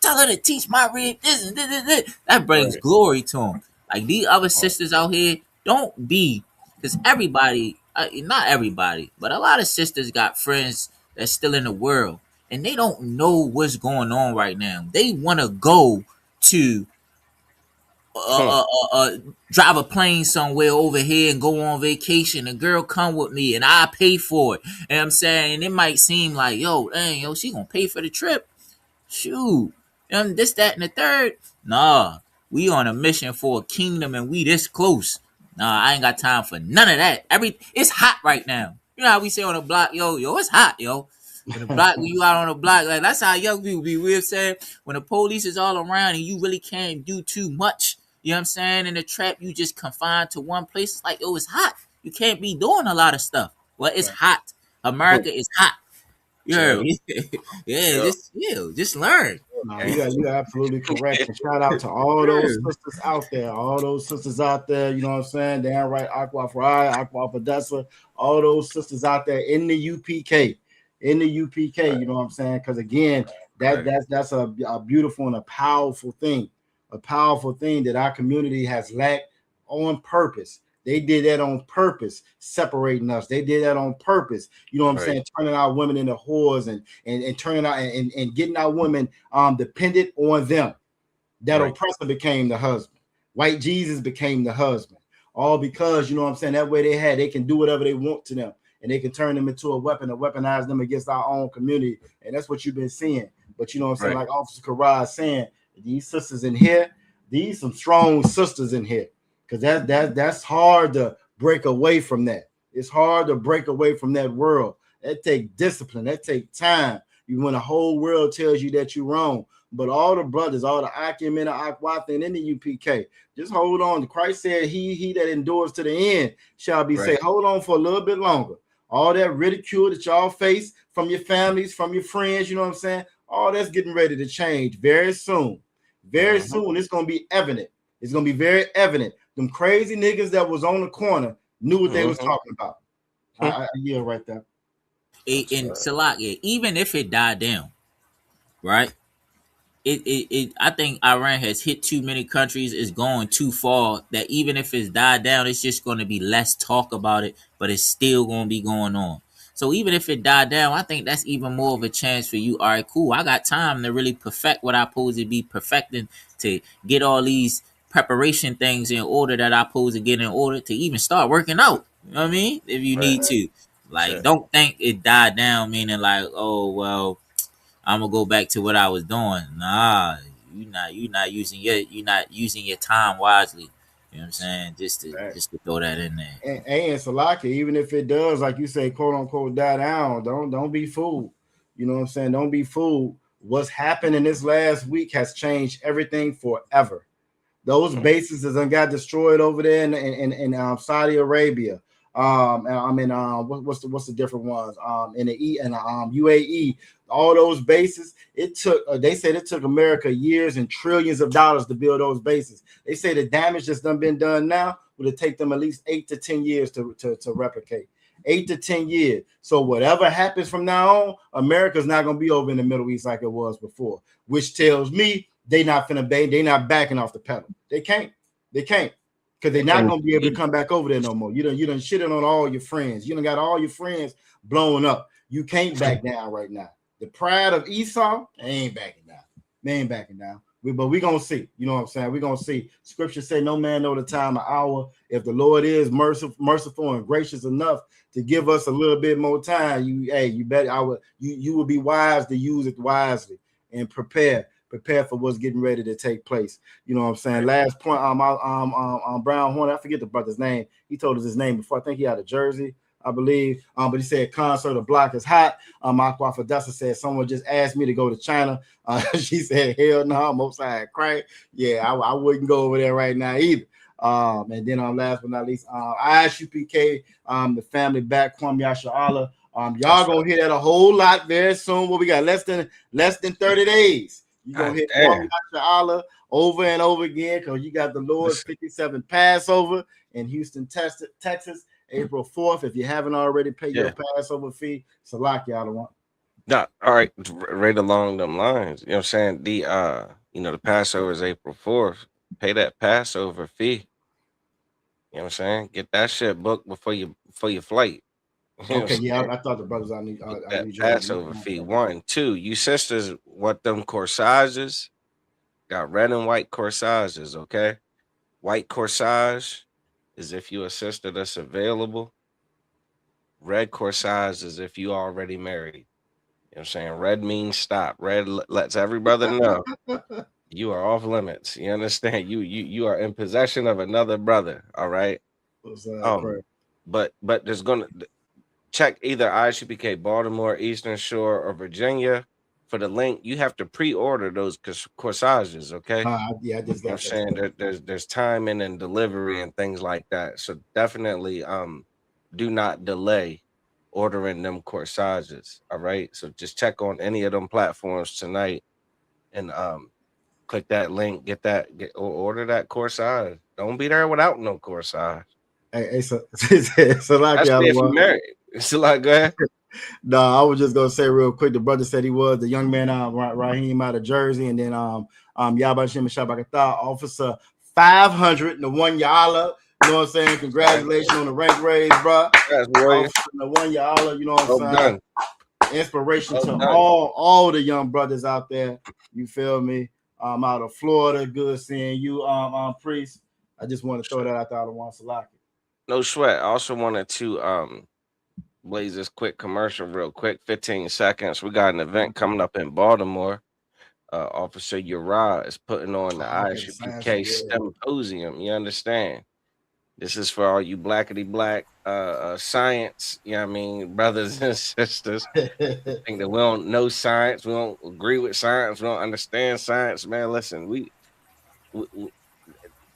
Speaker 5: tell her to teach my red this and this, this, this. That brings
Speaker 6: Right.
Speaker 5: glory to him. Like these other sisters out here, don't be, because everybody, not everybody, but a lot of sisters got friends that's still in the world, and they don't know what's going on right now. They want to go to drive a plane somewhere over here and go on vacation. The girl come with me and I pay for it. And I'm saying, and it might seem like, yo, dang, yo, she gonna pay for the trip. Shoot, this, that, and the third. Nah, we on a mission for a kingdom, and we this close. Nah, I ain't got time for none of that. It's hot right now. You know how we say on the block, yo, it's hot, yo. When the block, when you out on the block, like that's how young people be. We're saying when the police is all around and you really can't do too much. You know what I'm saying? In the trap, you just confined to one place. It's like, it's hot. You can't be doing a lot of stuff. Well, it's hot. America is hot. You heard me? Yeah, just learn.
Speaker 9: No, you're absolutely correct. And shout out to all those sisters out there, you know what I'm saying? Damn right, Aqua Fry, Aqua Podessa, all those sisters out there in the UPK. In the UPK, you know what I'm saying? Because again, that's a beautiful and a powerful thing that our community has lacked on purpose. They did that on purpose, separating us. They did that on purpose. You know what I'm saying? Turning our women into whores and turning out and getting our women dependent on them. That oppressor became the husband. White Jesus became the husband. All because, you know what I'm saying, that way they can do whatever they want to them. And they can turn them into a weapon and weaponize them against our own community. And that's what you've been seeing. But you know what I'm saying? Like Officer Karaj saying, these sisters in here, these some strong sisters in here. Because that's hard to break away from that. It's hard to break away from that world. That take discipline. That take time. When the whole world tells you that you're wrong. But all the brothers, all the Akim and the Akwathan in the UPK, just hold on. Christ said, he that endures to the end shall be saved. Hold on for a little bit longer. All that ridicule that y'all face from your families, from your friends, you know what I'm saying? All that's getting ready to change very soon. Very soon, it's going to be evident. It's going to be very evident. Them crazy niggas that was on the corner knew what they was talking about. I right there.
Speaker 5: And Salak, even if it died down, right? I think Iran has hit too many countries. It's going too far that even if it's died down, it's just going to be less talk about it, but it's still going to be going on. So even if it died down, I think that's even more of a chance for you. All right, cool. I got time to really perfect what I'm supposed to be perfecting, to get all these preparation things in order that I'm supposed to get in order to even start working out. You know what I mean? If you need to. Like, don't think it died down, meaning like, oh, well, I'm gonna go back to what I was doing. Nah, you're not using your time wisely. You know what I'm saying? Just to throw that in there.
Speaker 9: And Salaki, even if it does, like you say, quote unquote, die down, don't be fooled. You know what I'm saying? Don't be fooled. What's happened in this last week has changed everything forever. Those bases that got destroyed over there in Saudi Arabia. And I mean, what's the different ones? In the UAE, all those bases. It took. They said it took America years and trillions of dollars to build those bases. They say the damage that's been done now would take them at least 8 to 10 years to replicate. 8 to 10 years. So whatever happens from now on, America's not gonna be over in the Middle East like it was before. Which tells me they not backing off the pedal. They can't. Because they're not gonna be able to come back over there no more. You done shitting on all your friends. You done got all your friends blowing up. You can't back down right now. The pride of Esau, they ain't backing down. They ain't backing down. But we're gonna see. You know what I'm saying? We're gonna see. Scripture say no man know the time or hour. If the Lord is merciful and gracious enough to give us a little bit more time, you will be wise to use it wisely and prepare for what's getting ready to take place. You know what I'm saying? Last point, Brown Hornet, I forget the brother's name. He told us his name before. I think he had a Jersey, I believe. But he said concert the block is hot. Aqua Fadessa said someone just asked me to go to China. She said, hell no, I'm upside crack. Yeah, I wouldn't go over there right now either. And then last but not least, ISUPK, the family back, Kwame Yasha y'all gonna hear that a whole lot very soon. What we got less than 30 days. You're gonna hit Kwame Yasha over and over again because you got the Lord's 57 Passover in Houston, Texas, April 4th. If you haven't already paid your Passover fee, Salak y'all want.
Speaker 6: No, all right, right along them lines. You know what I'm saying? The Passover is April 4th. Pay that Passover fee. You know what I'm saying? Get that shit booked before your flight.
Speaker 9: Okay, yeah, I thought the brothers I need
Speaker 6: Passover fee. 1, 2. You sisters, what them corsages? Got red and white corsages, okay? White corsage is if you a sister that's available. Red corsage is if you already married. You know what I'm saying? Red means stop. Red lets every brother know you are off limits. You understand? You are in possession of another brother. All right. But there's gonna check either ISUPK Baltimore, Eastern Shore, or Virginia for the link. You have to pre-order those corsages. Okay.
Speaker 9: Yeah, I just got
Speaker 6: saying there's timing and delivery and things like that. So definitely do not delay ordering them corsages. All right. So just check on any of them platforms tonight and click that link, order that corsage. Don't be there without no corsage.
Speaker 9: Hey, so like
Speaker 6: that's if you married. So like, go ahead.
Speaker 9: No, I was just gonna say real quick. The brother said he was the young man Raheem out of Jersey, and then Yabashim Shabakata, Officer 500, the one Yala. You know what I'm saying? Congratulations on the rank raise, bro. The one Yala, you know what I'm saying? Inspiration to all the young brothers out there. You feel me? Out of Florida, good seeing you, Priest. I just want to throw that out there. I don't want to like it.
Speaker 6: No sweat. I also wanted to blaze this quick commercial real quick, 15 seconds. We got an event coming up in Baltimore. Officer Uriah is putting on the ISUPK Symposium. You understand? This is for all you blackety black science, you know what I mean, brothers and sisters. Think that we don't know science, we don't agree with science, we don't understand science, man. Listen,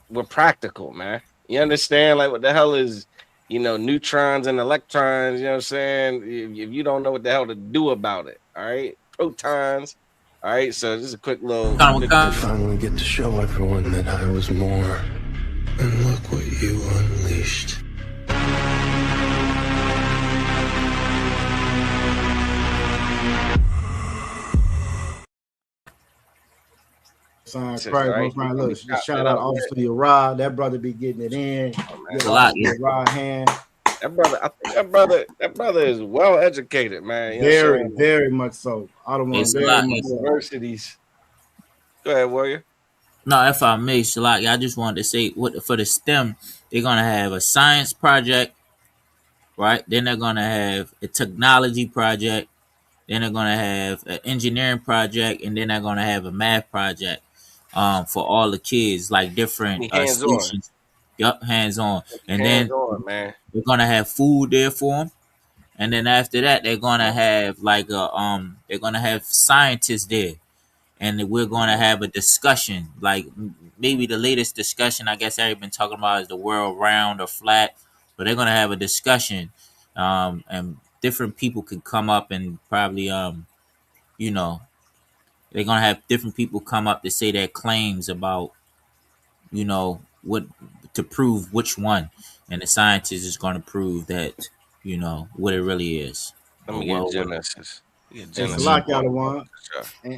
Speaker 6: we're practical, man. You understand? Like, what the hell is, neutrons and electrons? You know what I'm saying? If you don't know what the hell to do about it, all right? Protons, all right? So this is a quick little.
Speaker 13: Finally get to show everyone that I was more. And look what you unleashed.
Speaker 9: Shout out Officer Uriah. That brother be getting it in.
Speaker 6: That brother is well educated, man.
Speaker 9: Very much so. I don't want
Speaker 6: universities. Go ahead, Warrior.
Speaker 5: No, if I may, Shalak, I just wanted to say for the STEM, they're gonna have a science project, right? Then they're gonna have a technology project, then they're gonna have an engineering project, and then they're gonna have a math project. For all the kids, like different stations. Yup, hands on. And then we're gonna have food there for them. And then after that, they're gonna have they're gonna have scientists there, and we're gonna have a discussion. Like maybe the latest discussion I guess everybody's been talking about is the world round or flat, but they're gonna have a discussion, and different people can come up and probably you know, they're gonna have different people come up to say their claims about, you know, what to prove which one, and the scientist is gonna prove that, you know, what it really is.
Speaker 6: Let me get Genesis.
Speaker 9: It's a lot, y'all one. And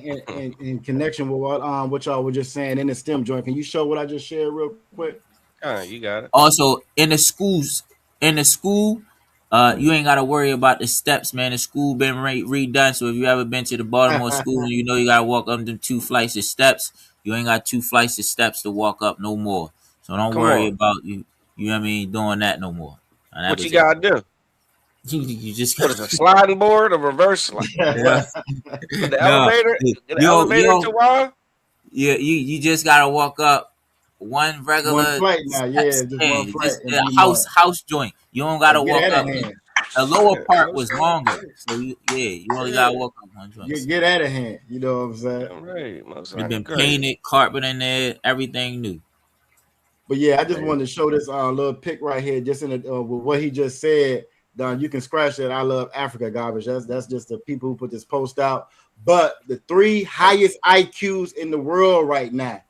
Speaker 9: in connection with what y'all were just saying in the STEM joint, can you show what I just shared real quick?
Speaker 6: You got it.
Speaker 5: Also, in the school, you ain't got to worry about the steps, man. The school been redone. So if you ever been to the Baltimore school and you know you got to walk up them 2 flights of steps, you ain't got 2 flights of steps to walk up no more. So don't worry about you know what I mean, doing that no more.
Speaker 6: What you got to do?
Speaker 5: You just
Speaker 6: what is a sliding board, a reverse slide?
Speaker 5: Yeah.
Speaker 6: The elevator, to wall?
Speaker 5: Yeah, you just gotta walk up one regular
Speaker 9: one flight now, just one flight.
Speaker 5: House joint. You don't gotta walk up. The lower part was longer, so you only gotta walk up one joint.
Speaker 9: Get out of hand. You know what I'm saying?
Speaker 6: Right.
Speaker 5: It's been painted, carpet in there, everything new.
Speaker 9: But yeah, I just wanted to show this little pic right here, just in with what he just said. Don, you can scratch that. I love Africa garbage. That's just the people who put this post out. But the 3 highest IQs in the world right now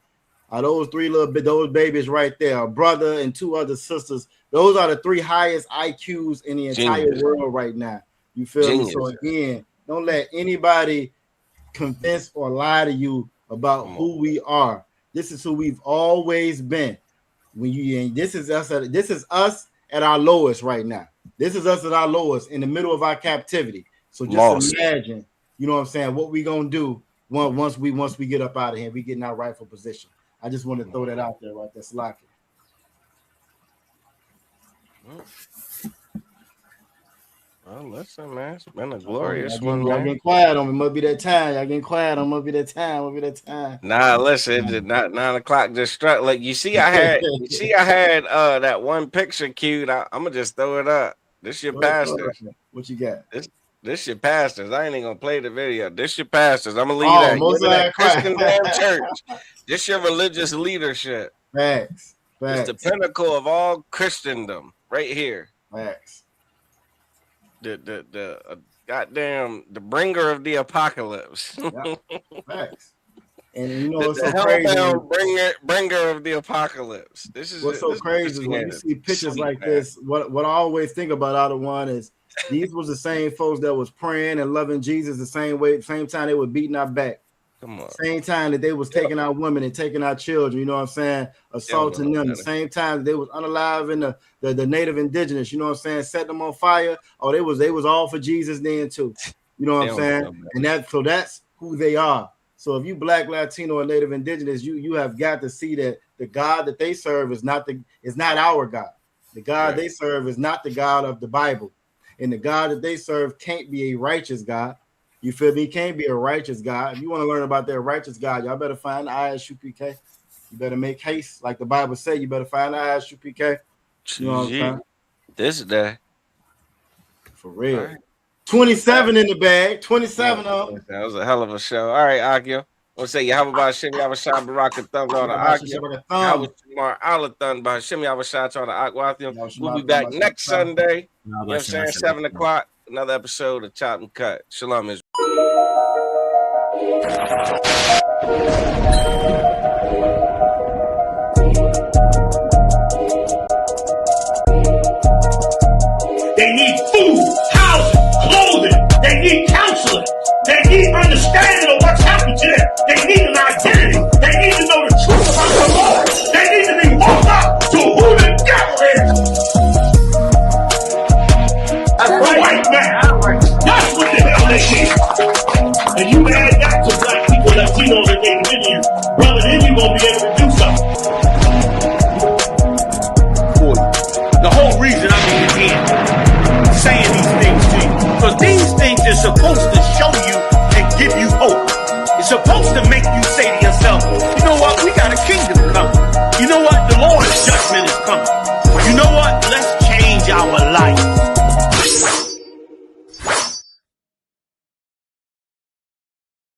Speaker 9: are those 3 those babies right there, a brother and 2 other sisters. Those are the 3 highest IQs in the entire world right now. You feel me? So again, don't let anybody convince or lie to you about who we are. This is who we've always been. This is us at our lowest right now. This is us at our lowest in the middle of our captivity. So just imagine, you know what I'm saying, what we gonna do once we get up out of here, we get in our rightful position. I just want to throw that out there right there, Slocky.
Speaker 6: Well, listen, man, it's been a glorious
Speaker 9: y'all
Speaker 6: one. Y'all
Speaker 9: getting quiet on me. Must be that time. Y'all getting quiet on me. Must be that time.
Speaker 6: Nah, listen, it's not 9 o'clock just struck. Like you see, I had that one picture queued. I'm gonna just throw it up. This your pastors.
Speaker 9: What you got?
Speaker 6: This your pastors. I ain't even gonna play the video. This your pastors. I'm gonna leave that. You're that Christian damn church. This your religious leadership.
Speaker 9: Facts.
Speaker 6: It's the pinnacle of all Christendom right here.
Speaker 9: Facts.
Speaker 6: The goddamn the bringer of the apocalypse.
Speaker 9: Yep. Facts. And you know what's
Speaker 6: the
Speaker 9: so crazy?
Speaker 6: Bringer of the apocalypse. This is
Speaker 9: what's so crazy is when you see pictures like this. What I always think about out of one is these was the same folks that was praying and loving Jesus the same time they were beating our back.
Speaker 6: Come on.
Speaker 9: Same time that they was taking our women and taking our children, you know what I'm saying, assaulting them. The same time that they was unaliving the native indigenous, you know what I'm saying, set them on fire. Oh, they was all for Jesus then too. You know what I'm saying? And that's who they are. So if you Black, Latino, or Native Indigenous, you have got to see that the God that they serve is not our God. The God they serve is not the God of the Bible, and the God that they serve can't be a righteous God. You feel me? Can't be a righteous God. If you want to learn about that righteous God, y'all better find the ISUPK. You better make haste, like the Bible say. You better find the ISUPK. You know what I'm saying?
Speaker 6: This day,
Speaker 9: for real. Right. 27 in the bag. 27 of them.
Speaker 6: That was a hell of a show. All right, Akio. I want to say you have about Shimmy Avashad Baraka Thumb on the Akio. I was tomorrow Alathon by Shimmy Avashad on the Akwathio. We'll be back next Sunday. You know what I'm saying? 7 o'clock. Another episode of Chop and Cut. Shalom, Israel.
Speaker 4: They need food, housing, clothing. They need counseling. They need understanding of what's happened to them. They need an identity. They need to know the truth about the Lord. They need to be woke up to who the devil is. That's the white man. That's what the hell they need. And you add that to black people, Latinos, and Native Indians, brother, then you're going to be able to do something. The whole reason I'm in here saying these things to you, because these things are supposed to show you and give you hope. It's supposed to make you say to yourself, you know what, we got a kingdom coming. You know what, the Lord's judgment is coming. You know what, let's change our life.